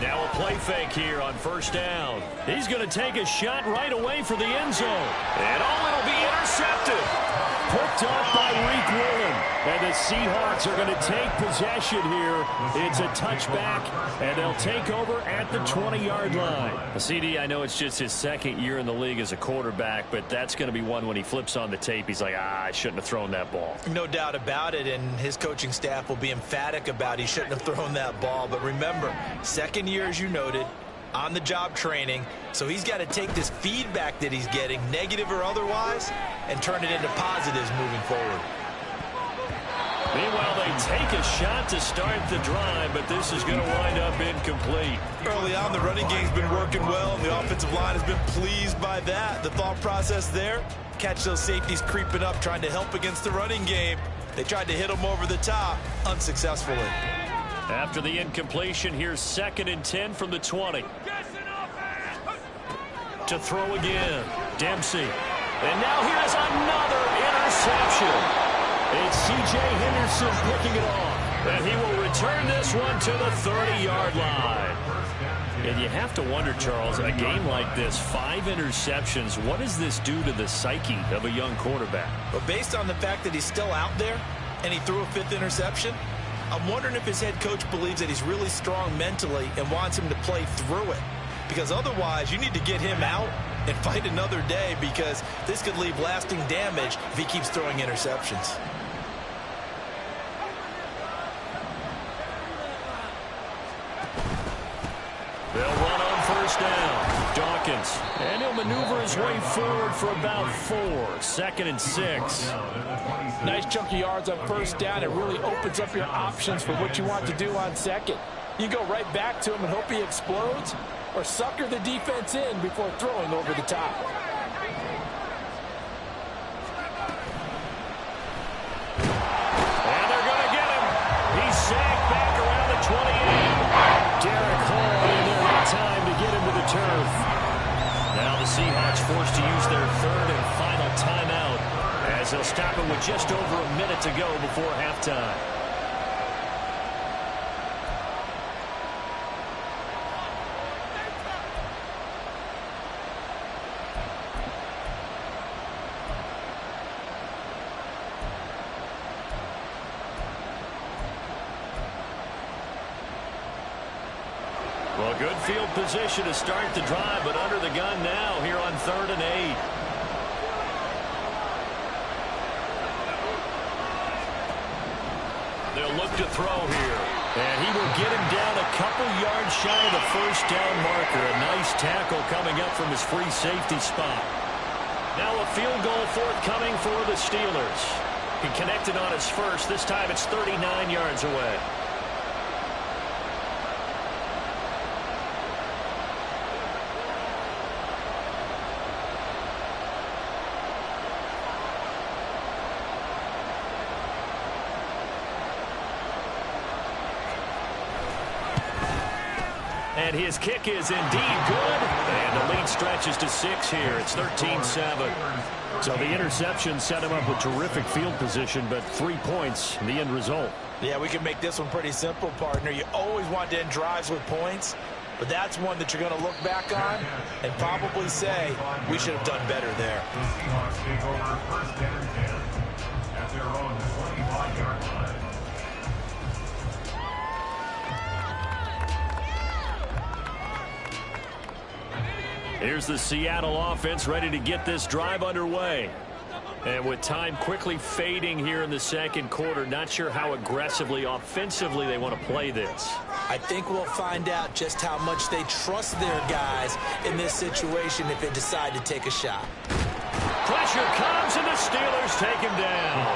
[SPEAKER 6] Now a play fake here on first down. He's going to take a shot right away for the end zone. And it'll be intercepted. Picked up by Reek Willen. And the Seahawks are going to take possession here. It's a touchback, and they'll take over at the 20-yard line.
[SPEAKER 8] CD, I know it's just his second year in the league as a quarterback, but that's going to be one when he flips on the tape. He's like, I shouldn't have thrown that ball.
[SPEAKER 7] No doubt about it, and his coaching staff will be emphatic about he shouldn't have thrown that ball. But remember, second year, as you noted, on-the-job training, so he's got to take this feedback that he's getting, negative or otherwise, and turn it into positives moving forward.
[SPEAKER 6] Meanwhile, they take a shot to start the drive, but this is going to wind up incomplete.
[SPEAKER 7] Early on, the running game's been working well, and the offensive line has been pleased by that. The thought process there, catch those safeties creeping up, trying to help against the running game. They tried to hit them over the top, unsuccessfully.
[SPEAKER 6] After the incompletion, here's 2nd and 10 from the 20. To throw again, Dempsey. And now here's another interception. It's C.J. Henderson picking it off. And he will return this one to the 30-yard line. And you have to wonder, Charles, a game like this, 5 interceptions, what does this do to the psyche of a young quarterback?
[SPEAKER 7] But based on the fact that he's still out there and he threw a 5th interception, I'm wondering if his head coach believes that he's really strong mentally and wants him to play through it. Because otherwise, you need to get him out and fight another day, because this could leave lasting damage if he keeps throwing interceptions.
[SPEAKER 6] They'll run on first down. Dawkins. And he'll maneuver his way forward for about 4. 2nd and 6.
[SPEAKER 5] Nice chunk of yards on first down. It really opens up your options for what you want to do on second. You go right back to him and hope he explodes, or sucker the defense in before throwing over the top.
[SPEAKER 6] And they're going to get him. He's sacked back around the 28. Derek Hall in there in time to get him to the turf. Now the Seahawks forced to use their 3rd and final timeout, as they'll stop him with just over a minute to go before halftime. Well, good field position to start the drive, but under the gun now here on 3rd and 8. They'll look to throw here. And he will get him down a couple yards shy of the first down marker. A nice tackle coming up from his free safety spot. Now a field goal forthcoming for the Steelers. He connected on his first. This time it's 39 yards away. And his kick is indeed good. And the lead stretches to 6 here. It's 13-7. So the interception set him up with terrific field position, but 3 points in the end result.
[SPEAKER 7] Yeah, we can make this one pretty simple, partner. You always want to end drives with points, but that's one that you're going to look back on and probably say, we should have done better there.
[SPEAKER 9] The Seahawks take over 1st and 10 at their own 25-yard line.
[SPEAKER 6] Here's the Seattle offense ready to get this drive underway. And with time quickly fading here in the second quarter, not sure how aggressively, offensively they want to play this.
[SPEAKER 7] I think we'll find out just how much they trust their guys in this situation if they decide to take a shot.
[SPEAKER 6] Pressure comes, and the Steelers take him down.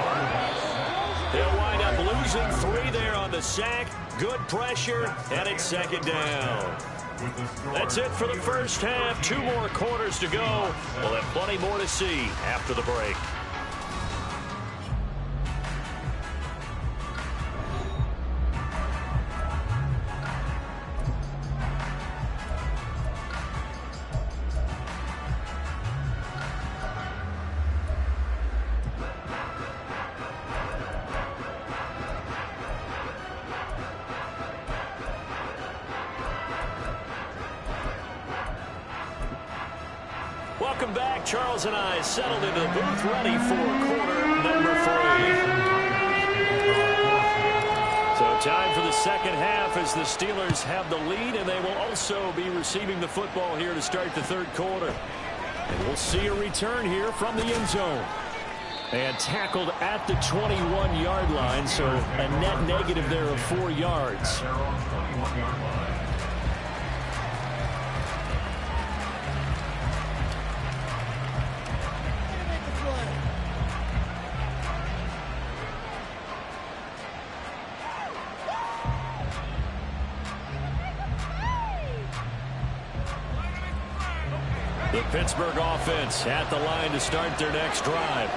[SPEAKER 6] They'll wind up losing 3 there on the sack. Good pressure, and it's 2nd down. That's it for the first half. 2 more quarters to go. We'll have plenty more to see after the break. Welcome back. Charles and I settled into the booth ready for quarter number 3. Time for the second half as the Steelers have the lead, and they will also be receiving the football here to start the third quarter. And we'll see a return here from the end zone. And tackled at the 21-yard line, so a net negative there of 4 yards. The Pittsburgh offense at the line to start their next drive.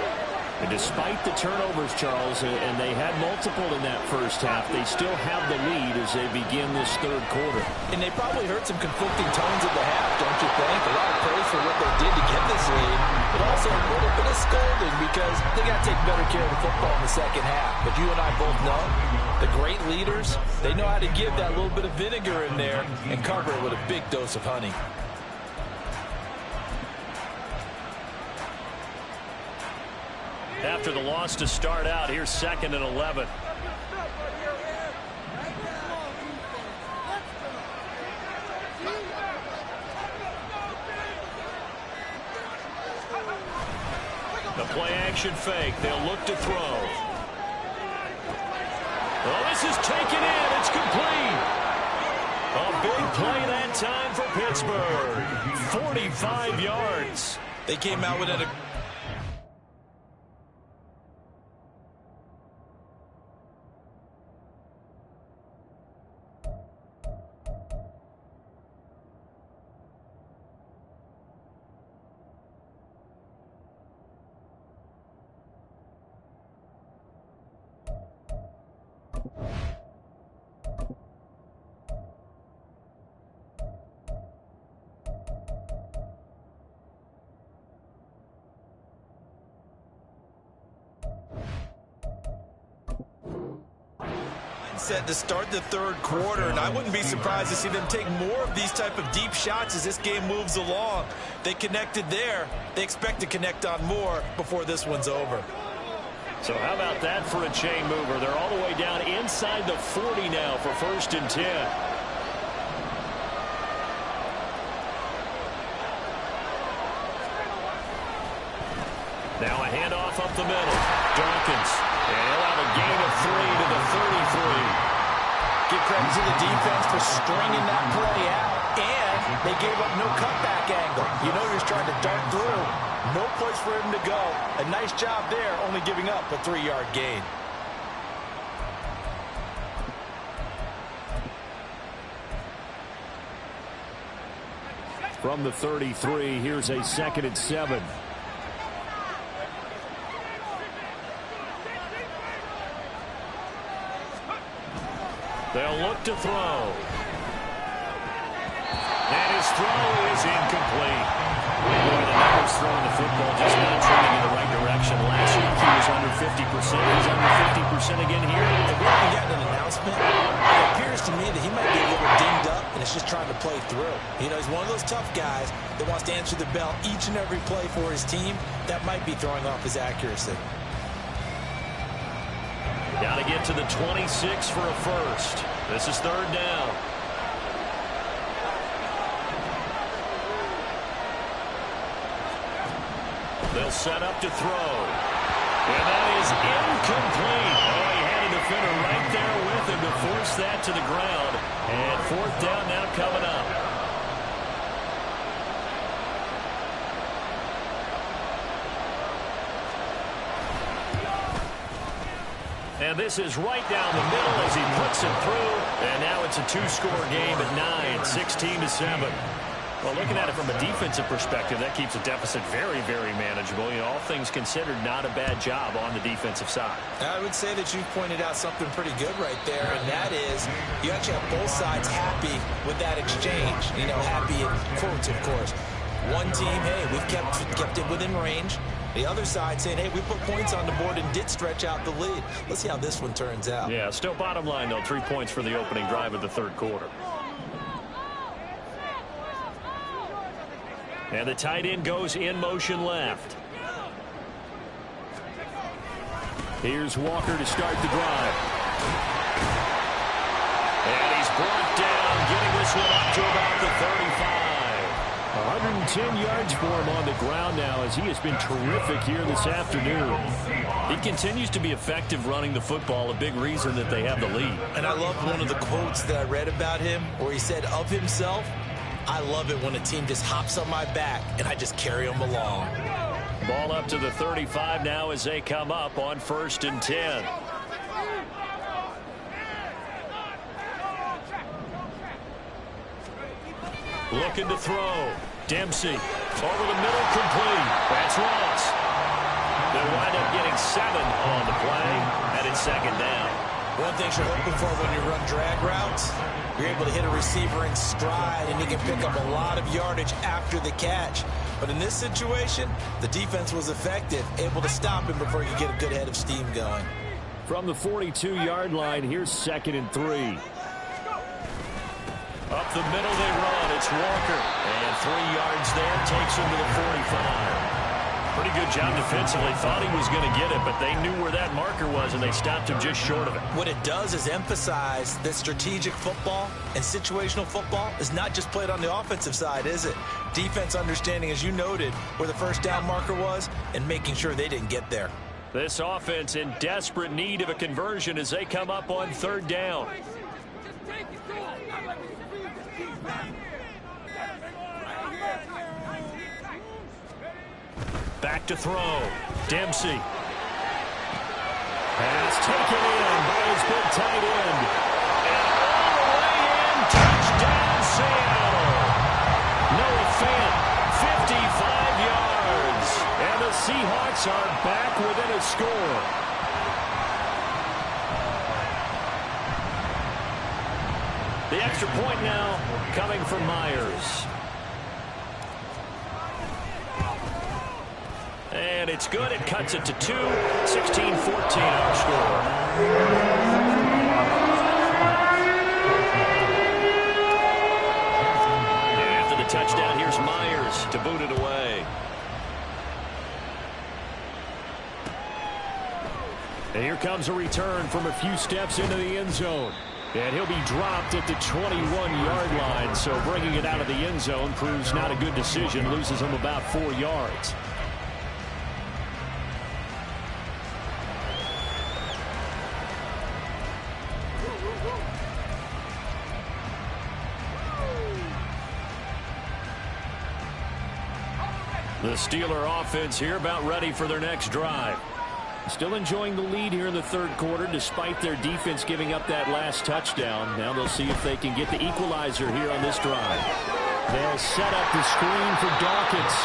[SPEAKER 6] And despite the turnovers, Charles, and they had multiple in that first half, they still have the lead as they begin this third quarter.
[SPEAKER 7] And they probably heard some conflicting tones at the half, don't you think? A lot of praise for what they did to get this lead, but also a little bit of scolding because they got to take better care of the football in the second half. But you and I both know the great leaders, they know how to give that little bit of vinegar in there and cover it with a big dose of honey.
[SPEAKER 6] After the loss to start out, here's 2nd and 11. The play action fake. They'll look to throw. Oh, this is taken in. It's complete. A big play that time for Pittsburgh. 45 yards.
[SPEAKER 7] They came out with a set to start the third quarter, and I wouldn't be surprised to see them take more of these type of deep shots as this game moves along. They connected there. They expect to connect on more before this one's over.
[SPEAKER 6] So how about that for a chain mover? They're all the way down inside the 40 now for 1st and 10. Now a handoff up the middle. Dawkins. And he'll have a gain of 3 to the 33.
[SPEAKER 7] Give credit to the defense for stringing that play out. And they gave up no cutback angle. You know he's trying to dart through. No place for him to go. A nice job there, only giving up a 3-yard gain.
[SPEAKER 6] From the 33, here's a 2nd and 7. They'll look to throw. And his throw is incomplete. Boy, the numbers throwing the football just not trending in the right direction. Last week he was under 50%. He's under 50% again here.
[SPEAKER 7] If we haven't gotten an announcement, it appears to me that he might be a little dinged up and is just trying to play through. You know, he's one of those tough guys that wants to answer the bell each and every play for his team. That might be throwing off his accuracy.
[SPEAKER 6] Got to get to the 26 for a first. This is 3rd down. They'll set up to throw. And that is incomplete. Oh, he had a defender right there with him to force that to the ground. And 4th down now coming up. And this is right down the middle as he puts it through. And now it's a 2-score game at 9, 16-7. Well, looking at it from a defensive perspective, that keeps the deficit very, very manageable. You know, all things considered, not a bad job on the defensive side.
[SPEAKER 7] I would say that you pointed out something pretty good right there, and that is you actually have both sides happy with that exchange. You know, happy in quotes, of course. One team, hey, we've kept it within range. The other side saying, hey, we put points on the board and did stretch out the lead. Let's see how this one turns out.
[SPEAKER 6] Yeah, still bottom line, though, 3 points for the opening drive of the third quarter. And the tight end goes in motion left. Here's Walker to start the drive.
[SPEAKER 8] And he's brought down, getting this one up to about the 35. 110 yards for him on the ground now as he has been terrific here this afternoon. He continues to be effective running the football, a big reason that they have the lead.
[SPEAKER 7] And I love one of the quotes that I read about him where he said of himself, I love it when a team just hops on my back and I just carry them along.
[SPEAKER 8] Ball up to the 35 now as they come up on 1st and 10. Looking to throw. Dempsey over the middle, complete. That's Ross. They'll wind up getting 7 on the play, and it's 2nd down.
[SPEAKER 7] One thing you're hoping for when you run drag routes, you're able to hit a receiver in stride, and he can pick up a lot of yardage after the catch. But in this situation, the defense was effective, able to stop him before he could get a good head of steam going.
[SPEAKER 8] From the 42-yard line, here's 2nd and 3. Up the middle they run. It's Walker. And 3 yards there. Takes him to the 45. Pretty good job defensively. Thought he was going to get it, but they knew where that marker was, and they stopped him just short of it.
[SPEAKER 7] What it does is emphasize that strategic football and situational football is not just played on the offensive side, is it? Defense understanding, as you noted, where the first down marker was and making sure they didn't get there.
[SPEAKER 8] This offense in desperate need of a conversion as they come up on 3rd down. Back to throw. Dempsey. Pass taken in by his big tight end. And all the way in. Touchdown, Seattle. Noah Fant, 55 yards. And the Seahawks are back within a score. The extra point now coming from Myers. And it's good. It cuts it to 2. 16-14 our score. And after the touchdown, here's Myers to boot it away. And here comes a return from a few steps into the end zone. And he'll be dropped at the 21-yard line. So bringing it out of the end zone proves not a good decision. Loses him about 4 yards. The Steeler offense here about ready for their next drive. Still enjoying the lead here in the 3rd quarter despite their defense giving up that last touchdown. Now they'll see if they can get the equalizer here on this drive. They'll set up the screen for Dawkins.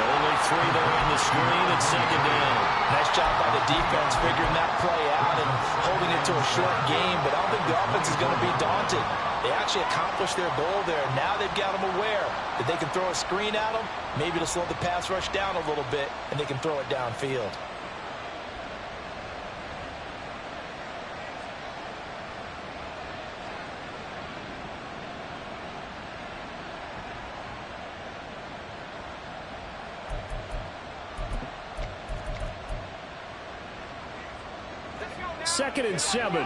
[SPEAKER 8] Only 3 there on the screen at 2nd down.
[SPEAKER 7] Nice job by the defense figuring that play out and holding it to a short game, but I don't think the offense is going to be daunted. They actually accomplished their goal there. Now they've got them aware that they can throw a screen at them, maybe to slow the pass rush down a little bit, and they can throw it downfield.
[SPEAKER 8] Second and 7.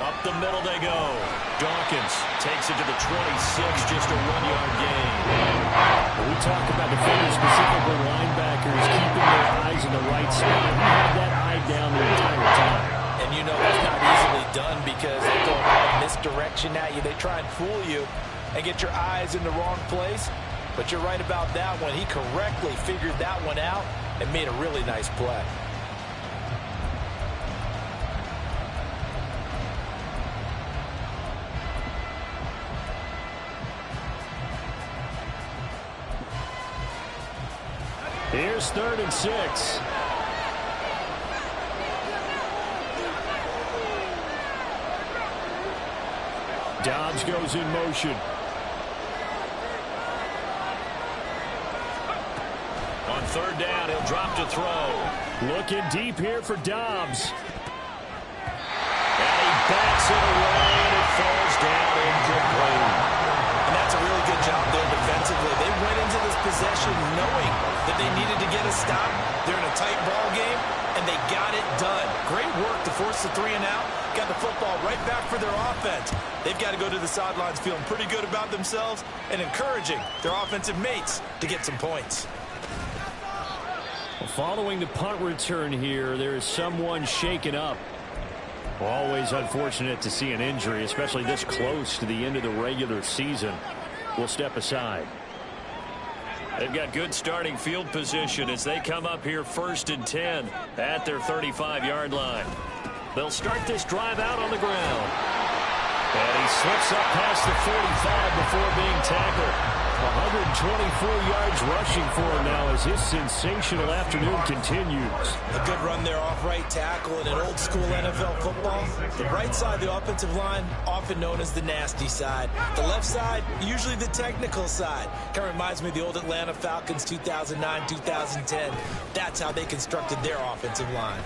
[SPEAKER 8] Up the middle they go. Dawkins takes it to the 26, just a 1-yard gain. We talk about defenders, specifically linebackers, keeping their eyes in the right spot. He had that eye down the entire time.
[SPEAKER 7] And you know that's not easily done because they throw a lot of misdirection at you. They try and fool you and get your eyes in the wrong place. But you're right about that one. He correctly figured that one out and made a really nice play.
[SPEAKER 8] Here's 3rd and 6. Dobbs goes in motion. On 3rd down, he'll drop to throw. Looking deep here for Dobbs. And he backs it away, and it falls down incomplete.
[SPEAKER 7] And that's a really good job there defensively. offensively. They went into this possession knowing that they needed to get a stop. They're in a tight ball game, and they got it done. Great work to force the 3 and out. Got the football right back for their offense. They've got to go to the sidelines feeling pretty good about themselves and encouraging their offensive mates to get some points.
[SPEAKER 8] Following the punt return here, there is someone shaken up. Always unfortunate to see an injury, especially this close to the end of the regular season. We'll step aside. They've got good starting field position as they come up here 1st and 10 at their 35-yard line. They'll start this drive out on the ground. And he slips up past the 45 before being tackled. 124 yards rushing for him now as his sensational afternoon continues.
[SPEAKER 7] A good run there off right tackle in an old school NFL football. The right side of the offensive line, often known as the nasty side. The left side, usually the technical side. Kind of reminds me of the old Atlanta Falcons 2009-2010. That's how they constructed their offensive line.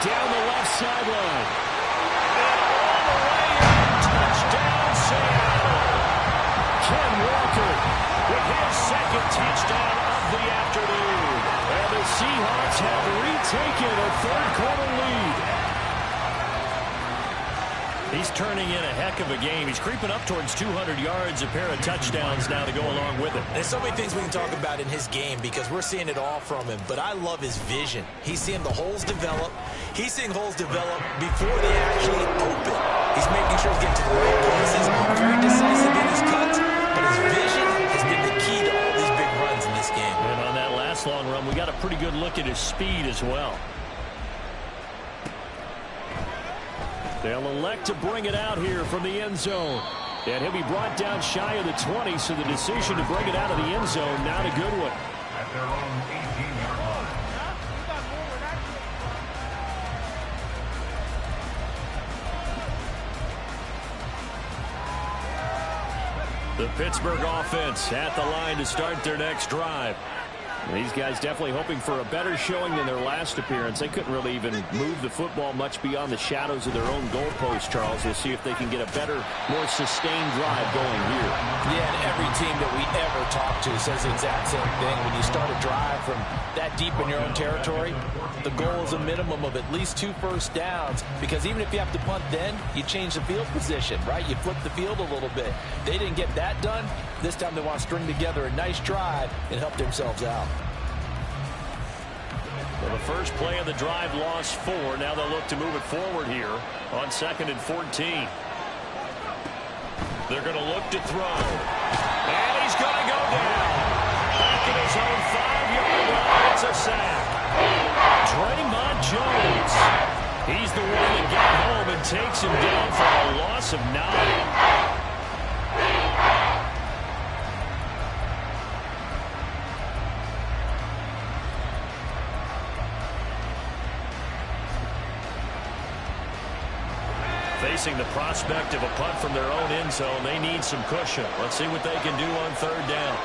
[SPEAKER 8] Down the left sideline. And all the way in. Touchdown, Seattle. Ken Walker with his second touchdown of the afternoon. And the Seahawks have retaken a third-quarter lead. He's turning in a heck of a game. He's creeping up towards 200 yards, a pair of touchdowns now to go along with it.
[SPEAKER 7] There's so many things we can talk about in his game because we're seeing it all from him. But I love his vision. He's seeing the holes develop. He's seeing holes develop before they actually open. He's making sure he's getting to the right places. Very decisive in his cuts. But his vision has been the key to all these big runs in this game.
[SPEAKER 8] And on that last long run, we got a pretty good look at his speed as well. They'll elect to bring it out here from the end zone. And he'll be brought down shy of the 20, so the decision to bring it out of the end zone, not a good one.
[SPEAKER 9] At their own 18-yard line.
[SPEAKER 8] The Pittsburgh offense at the line to start their next drive. These guys definitely hoping for a better showing than their last appearance. They couldn't really even move the football much beyond the shadows of their own goalpost, Charles. We'll see if they can get a better, more sustained drive going here.
[SPEAKER 7] Yeah, and every team that we ever talk to says the exact same thing. When you start a drive from that deep in your own territory, the goal is a minimum of at least 2 first downs, because even if you have to punt then, you change the field position, right? You flip the field a little bit. They didn't get that done. This time they want to string together a nice drive and help themselves out.
[SPEAKER 8] Well, the first play of the drive lost 4. Now they'll look to move it forward here on 2nd and 14. They're going to look to throw. And he's going to go down. Back in his own 5-yard line. It's a sack. Draymond Jones. He's the one that got home and takes him down for a loss of 9. Facing the prospect of a punt from their own end zone, they need some cushion. Let's see what they can do on 3rd down.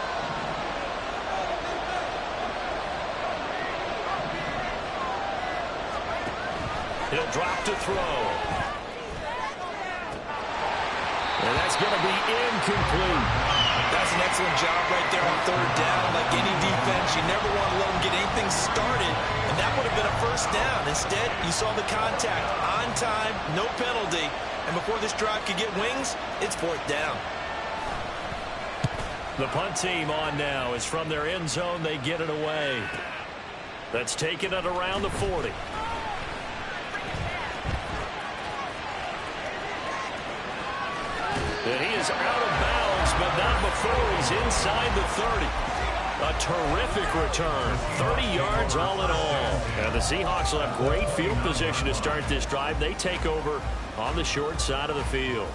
[SPEAKER 8] He'll drop to throw. And that's going to be incomplete.
[SPEAKER 7] That's an excellent job right there on 3rd down. Like any defense, you never want to let them get anything started, and that would have been a first down. Instead, you saw the contact on time, no penalty, and before this drive could get wings, it's 4th down.
[SPEAKER 8] The punt team on now is from their end zone. They get it away. That's taken at around the 40. And he is out of bounds, but not before he's inside the 30. A terrific return. 30 yards all in all. And the Seahawks will have great field position to start this drive. They take over on the short side of the field.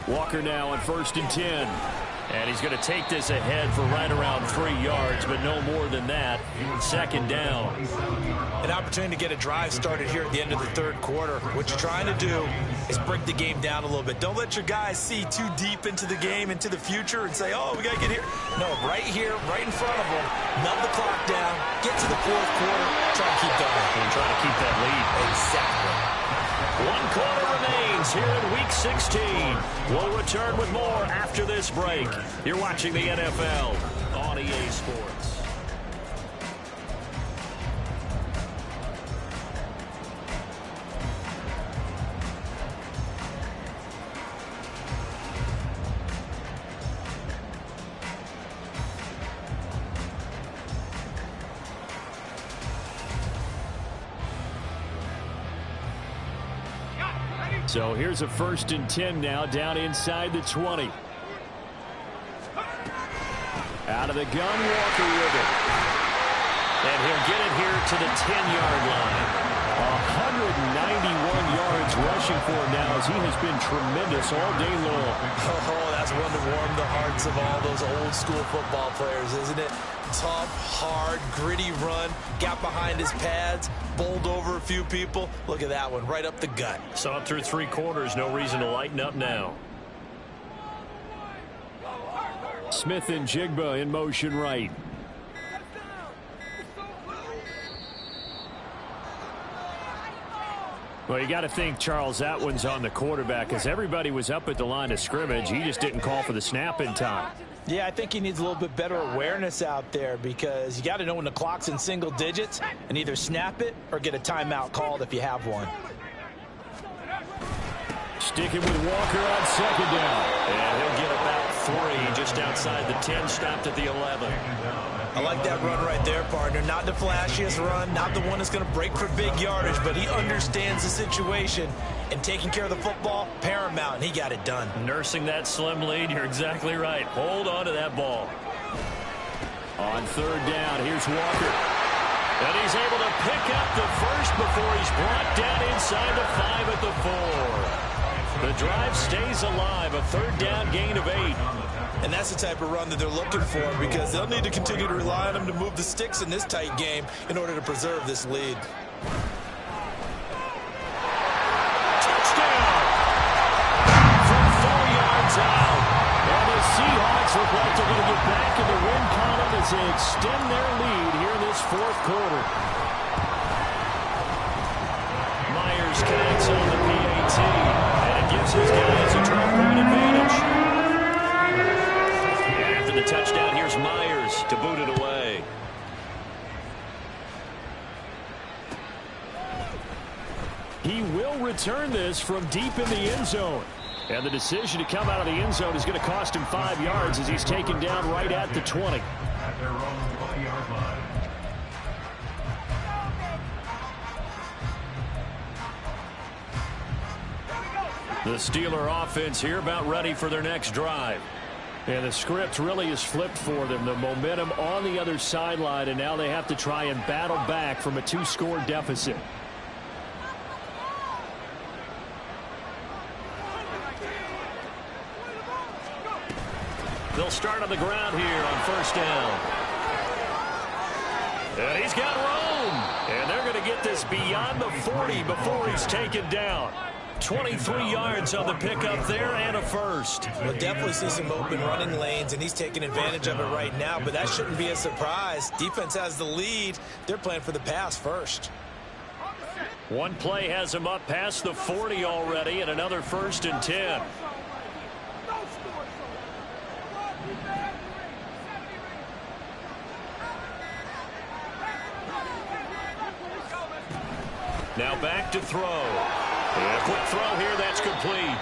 [SPEAKER 8] Walker now on 1st and 10. And he's going to take this ahead for right around 3 yards, but no more than that. 2nd down.
[SPEAKER 7] An opportunity to get a drive started here at the end of the 3rd quarter. What you're trying to do is break the game down a little bit. Don't let your guys see too deep into the game, into the future, and say, oh, we got to get here. No, right here, right in front of them, numb the clock down, get to the fourth quarter, try to keep going.
[SPEAKER 8] And try to keep that lead.
[SPEAKER 7] Exactly.
[SPEAKER 8] 1 quarter remains here in Week 16. We'll return with more after this break. You're watching the NFL on EA Sports. So here's a 1st and 10 now, down inside the 20. Out of the gun, Walker with it. And he'll get it here to the 10-yard line. 191 yards rushing for him now, as he has been tremendous all day long.
[SPEAKER 7] Oh, that's one to warm the hearts of all those old school football players, isn't it? Tough, hard, gritty run, got behind his pads, bowled over a few people. Look at that one, right up the gut.
[SPEAKER 8] Saw it through 3 quarters, no reason to lighten up now. Smith and Jigba in motion right. Well, you got to think, Charles, that one's on the quarterback, because everybody was up at the line of scrimmage. He just didn't call for the snap in time.
[SPEAKER 7] Yeah, I think he needs a little bit better awareness out there, because you got to know when the clock's in single digits and either snap it or get a timeout called if you have one.
[SPEAKER 8] Sticking with Walker on 2nd down. And he'll get about 3 just outside the 10, stopped at the 11.
[SPEAKER 7] I like that run right there, partner. Not the flashiest run, not the one that's going to break for big yardage, but he understands the situation, and taking care of the football, paramount, and he got it done.
[SPEAKER 8] Nursing that slim lead, you're exactly right. Hold on to that ball. On 3rd down, here's Walker. And he's able to pick up the first before he's brought down inside the 5 at the 4. The drive stays alive, a 3rd down gain of 8.
[SPEAKER 7] And that's the type of run that they're looking for, because they'll need to continue to rely on him to move the sticks in this tight game in order to preserve this lead.
[SPEAKER 8] Touchdown! From 4 yards out. And the Seahawks look like they're going to get back in the win column as they extend their lead here in this 4th quarter. Myers connects on the PAT, and it gives his guys a 12-point advantage. After the touchdown, here's Myers to boot it away. He will return this from deep in the end zone. And the decision to come out of the end zone is going to cost him 5 yards as he's taken down right at the 20.
[SPEAKER 9] At their own 20-yard line.
[SPEAKER 8] The Steeler offense here about ready for their next drive. And the script really is flipped for them. The momentum on the other sideline, and now they have to try and battle back from a 2-score deficit. They'll start on the ground here on 1st down. And he's got room. And they're going to get this beyond the 40 before he's taken down. 23 yards on the pickup there and a first.
[SPEAKER 7] We'll definitely see some open running lanes, and he's taking advantage of it right now, but that shouldn't be a surprise. Defense has the lead. They're playing for the pass first.
[SPEAKER 8] One play has him up past the 40 already, and another 1st and 10. Now back to throw. Yeah, quick throw here, that's complete.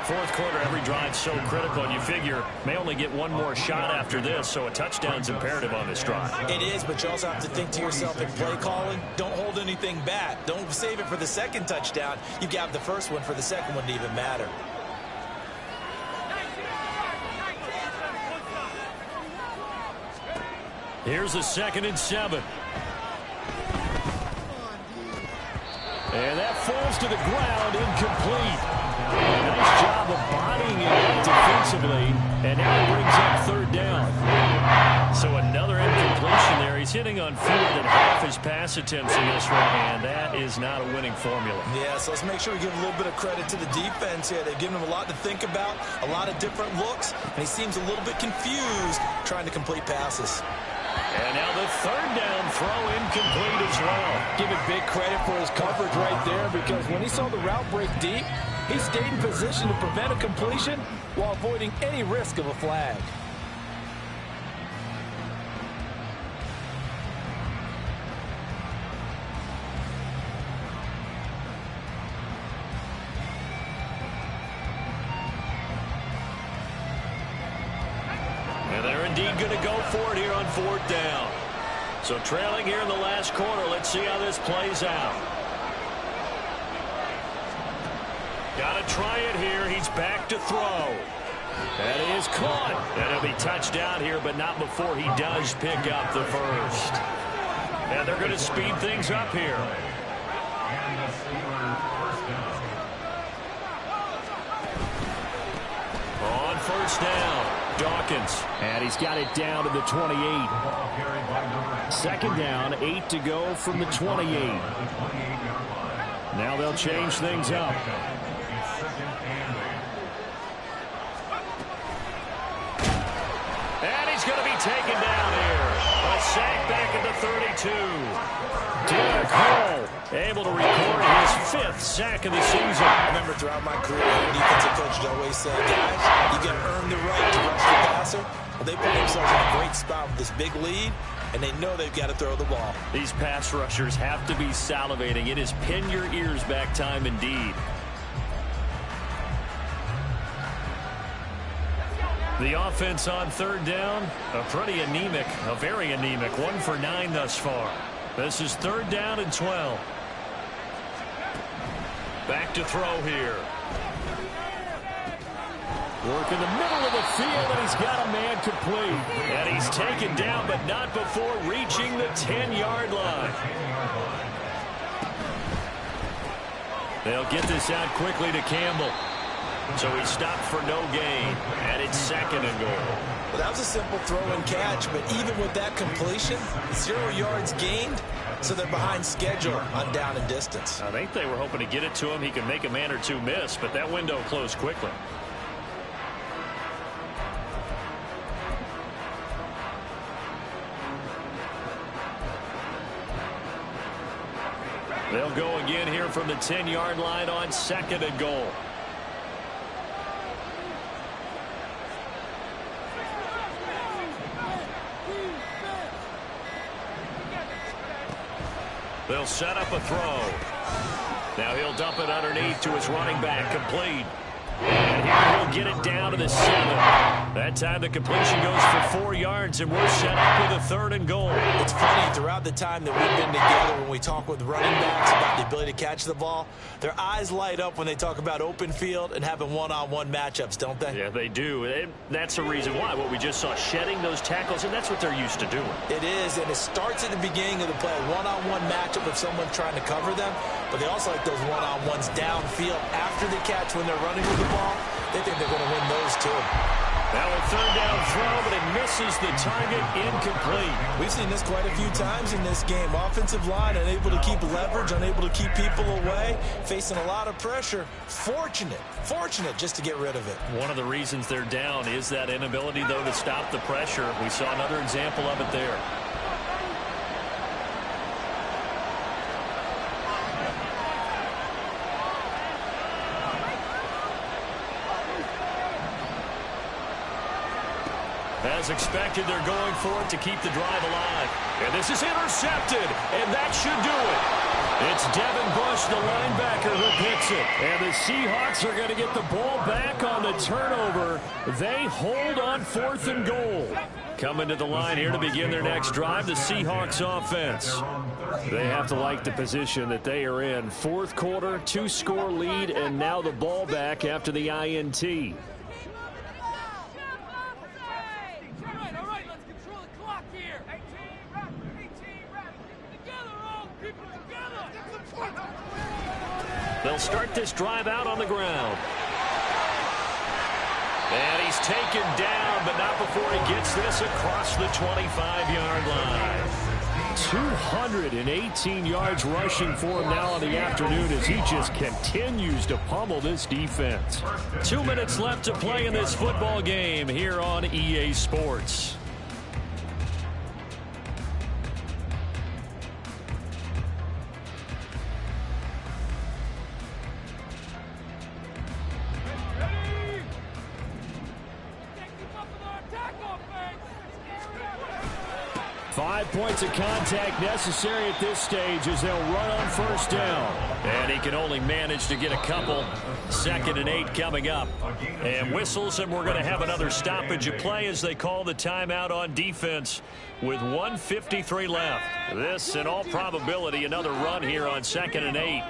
[SPEAKER 8] 4th quarter, every drive so critical, and you figure may only get one more shot after this, so a touchdown's imperative on this drive.
[SPEAKER 7] It is, but you also have to think to yourself in play calling, don't hold anything back. Don't save it for the 2nd touchdown. You have the 1st one for the 2nd one to even matter.
[SPEAKER 8] Here's a 2nd and 7. And that falls to the ground, incomplete. Nice job of bodying it up defensively, and now it brings up 3rd down. So another incompletion there. He hitting on fewer than half his pass attempts in this one, and that is not a winning formula.
[SPEAKER 7] Yeah, so let's make sure we give a little bit of credit to the defense here. They've given him a lot to think about, a lot of different looks, and he seems a little bit confused trying to complete passes.
[SPEAKER 8] And now the third down throw incomplete as well.
[SPEAKER 5] Give it big credit for his coverage right there, because when he saw the route break deep, he stayed in position to prevent a completion while avoiding any risk of a flag.
[SPEAKER 8] And they're indeed going to go for it here on fourth down. So trailing here in the last quarter. Let's see how this plays out. Got to try it here. He's back to throw. That is caught. And it'll be touchdown here, but not before he does pick up the first. And they're going to speed things up here.
[SPEAKER 9] And the Steelers first down.
[SPEAKER 8] On first down, Dawkins. And he's got it down to the 28.
[SPEAKER 9] Ball carried by number
[SPEAKER 8] 2nd down, 8 to go from the 28. Now they'll change things up.
[SPEAKER 9] It's 2nd and 8.
[SPEAKER 8] And he's going to be taken down here. A sack back at the 32. Derek Hall able to record his 5th sack of the season.
[SPEAKER 7] I remember throughout my career, the defensive coach would always say, guys, you got to earn the right to rush the passer. Well, they put themselves in a great spot with this big lead, and they know they've got to throw the ball.
[SPEAKER 8] These pass rushers have to be salivating. It is pin your ears back time indeed. The offense on 3rd down, a very anemic. 1 for 9 thus far. This is 3rd down and 12. Back to throw here. Work in the middle of the field, and he's got a man complete. And he's taken down, but not before reaching the 10-yard line. They'll get this out quickly to Campbell. So he stopped for no gain, and it's 2nd and goal.
[SPEAKER 7] Well, that was a simple throw and catch, but even with that completion, 0 yards gained, so they're behind schedule on down and distance.
[SPEAKER 8] I think they were hoping to get it to him. He could make a man or two miss, but that window closed quickly. They'll go again here from the 10-yard line on 2nd and goal. They'll set up a throw. Now he'll dump it underneath to his running back, complete. And here he'll get it down to the 7. That time the completion goes for 4 yards, and we're set up with a 3rd and goal.
[SPEAKER 7] It's funny, throughout the time that we've been together, when we talk with running backs about the ability to catch the ball, their eyes light up when they talk about open field and having one-on-one matchups, don't they?
[SPEAKER 8] Yeah, they do. That's the reason why. What we just saw, shedding those tackles, and that's what they're used to doing.
[SPEAKER 7] It is, and it starts at the beginning of the play. One-on-one matchup if someone's trying to cover them, but they also like those one-on-ones downfield after the catch when they're running with the ball. They think they're going to win those too.
[SPEAKER 8] Now a 3rd down throw, but it misses the target, incomplete.
[SPEAKER 7] We've seen this quite a few times in this game. Offensive line unable to keep leverage, unable to keep people away, facing a lot of pressure. Fortunate just to get rid of it.
[SPEAKER 8] One of the reasons they're down is that inability, though, to stop the pressure. We saw another example of it there. As expected, they're going for it to keep the drive alive. And this is intercepted, and that should do it. It's Devin Bush, the linebacker, who picks it. And the Seahawks are going to get the ball back on the turnover. They hold on 4th and goal. Coming to the line here to begin their next drive, the Seahawks offense. They have to like the position that they are in. 4th quarter, 2-score lead, and now the ball back after the INT. They'll start this drive out on the ground. And he's taken down, but not before he gets this across the 25-yard line. 218 yards rushing for him now on the afternoon as he just continues to pummel this defense. 2 minutes left to play in this football game here on EA Sports. Points of contact necessary at this stage as they'll run on first down. And he can only manage to get a couple. 2nd and 8 coming up. And whistles, and we're going to have another stoppage of play as they call the timeout on defense with 1:53 left. This, in all probability, another run here on 2nd and 8.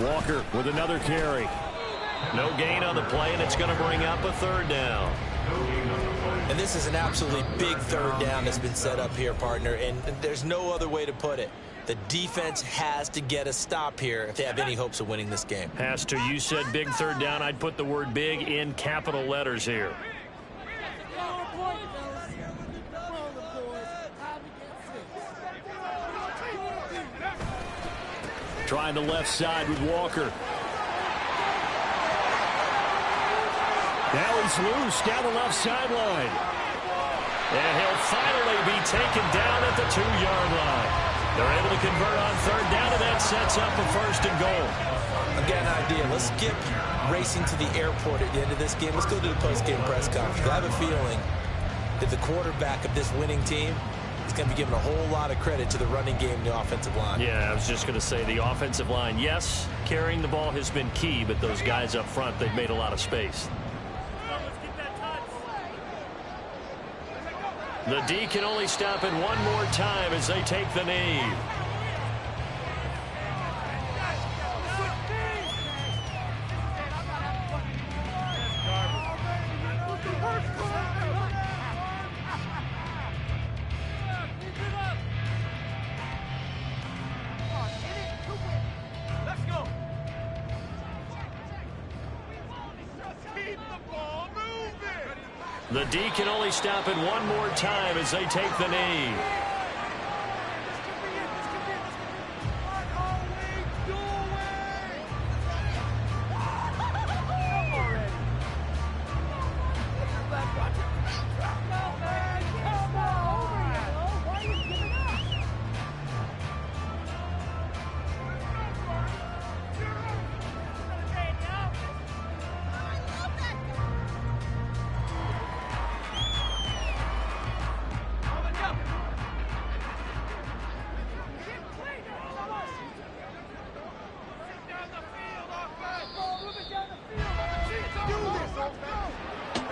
[SPEAKER 8] Walker with another carry. No gain on the play, and it's going to bring up a 3rd down.
[SPEAKER 7] And this is an absolutely big 3rd down that's been set up here, partner, and there's no other way to put it. The defense has to get a stop here if they have any hopes of winning this game.
[SPEAKER 8] Has to. You said big 3rd down. I'd put the word big in capital letters here. Trying the left side with Walker. Now he's loose down the left sideline. And he'll finally be taken down at the 2-yard line. They're able to convert on 3rd down, and that sets up a 1st and goal.
[SPEAKER 7] I've got an idea. Let's skip racing to the airport at the end of this game. Let's go to the post-game press conference. I have a feeling that the quarterback of this winning team is going to be given a whole lot of credit to the running game and the offensive line.
[SPEAKER 8] Yeah, I was just going to say the offensive line, yes, carrying the ball has been key, but those guys up front, they've made a lot of space. The D can only stop it one more time as they take the knee. The D can only stop it one more time as they take the knee.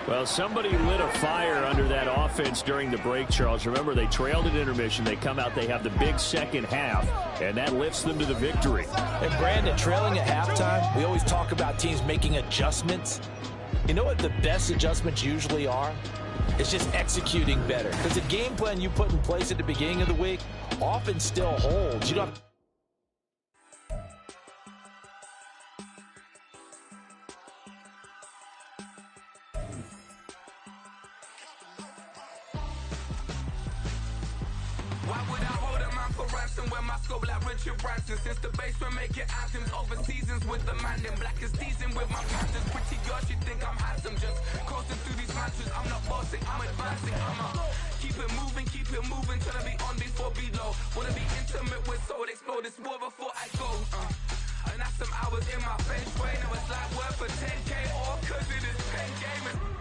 [SPEAKER 8] Well, somebody lit a fire under that offense during the break, Charles. Remember, they trailed at intermission. They come out, they have the big second half, and that lifts them to the victory.
[SPEAKER 7] And, Brandon, trailing at halftime, we always talk about teams making adjustments. You know what the best adjustments usually are? It's just executing better. Because the game plan you put in place at the beginning of the week often still holds. You don't have
[SPEAKER 10] since the basement making anthems over seasons with the man in black is seasoned with my passions. Pretty girl, she think I'm handsome, just coasting through these matches. I'm not bossing, I'm advancing. Keep it moving, trying to be on before below. Wanna be intimate with soul, explode this war before I go. And that's some hours in my French way. Now it's like word for 10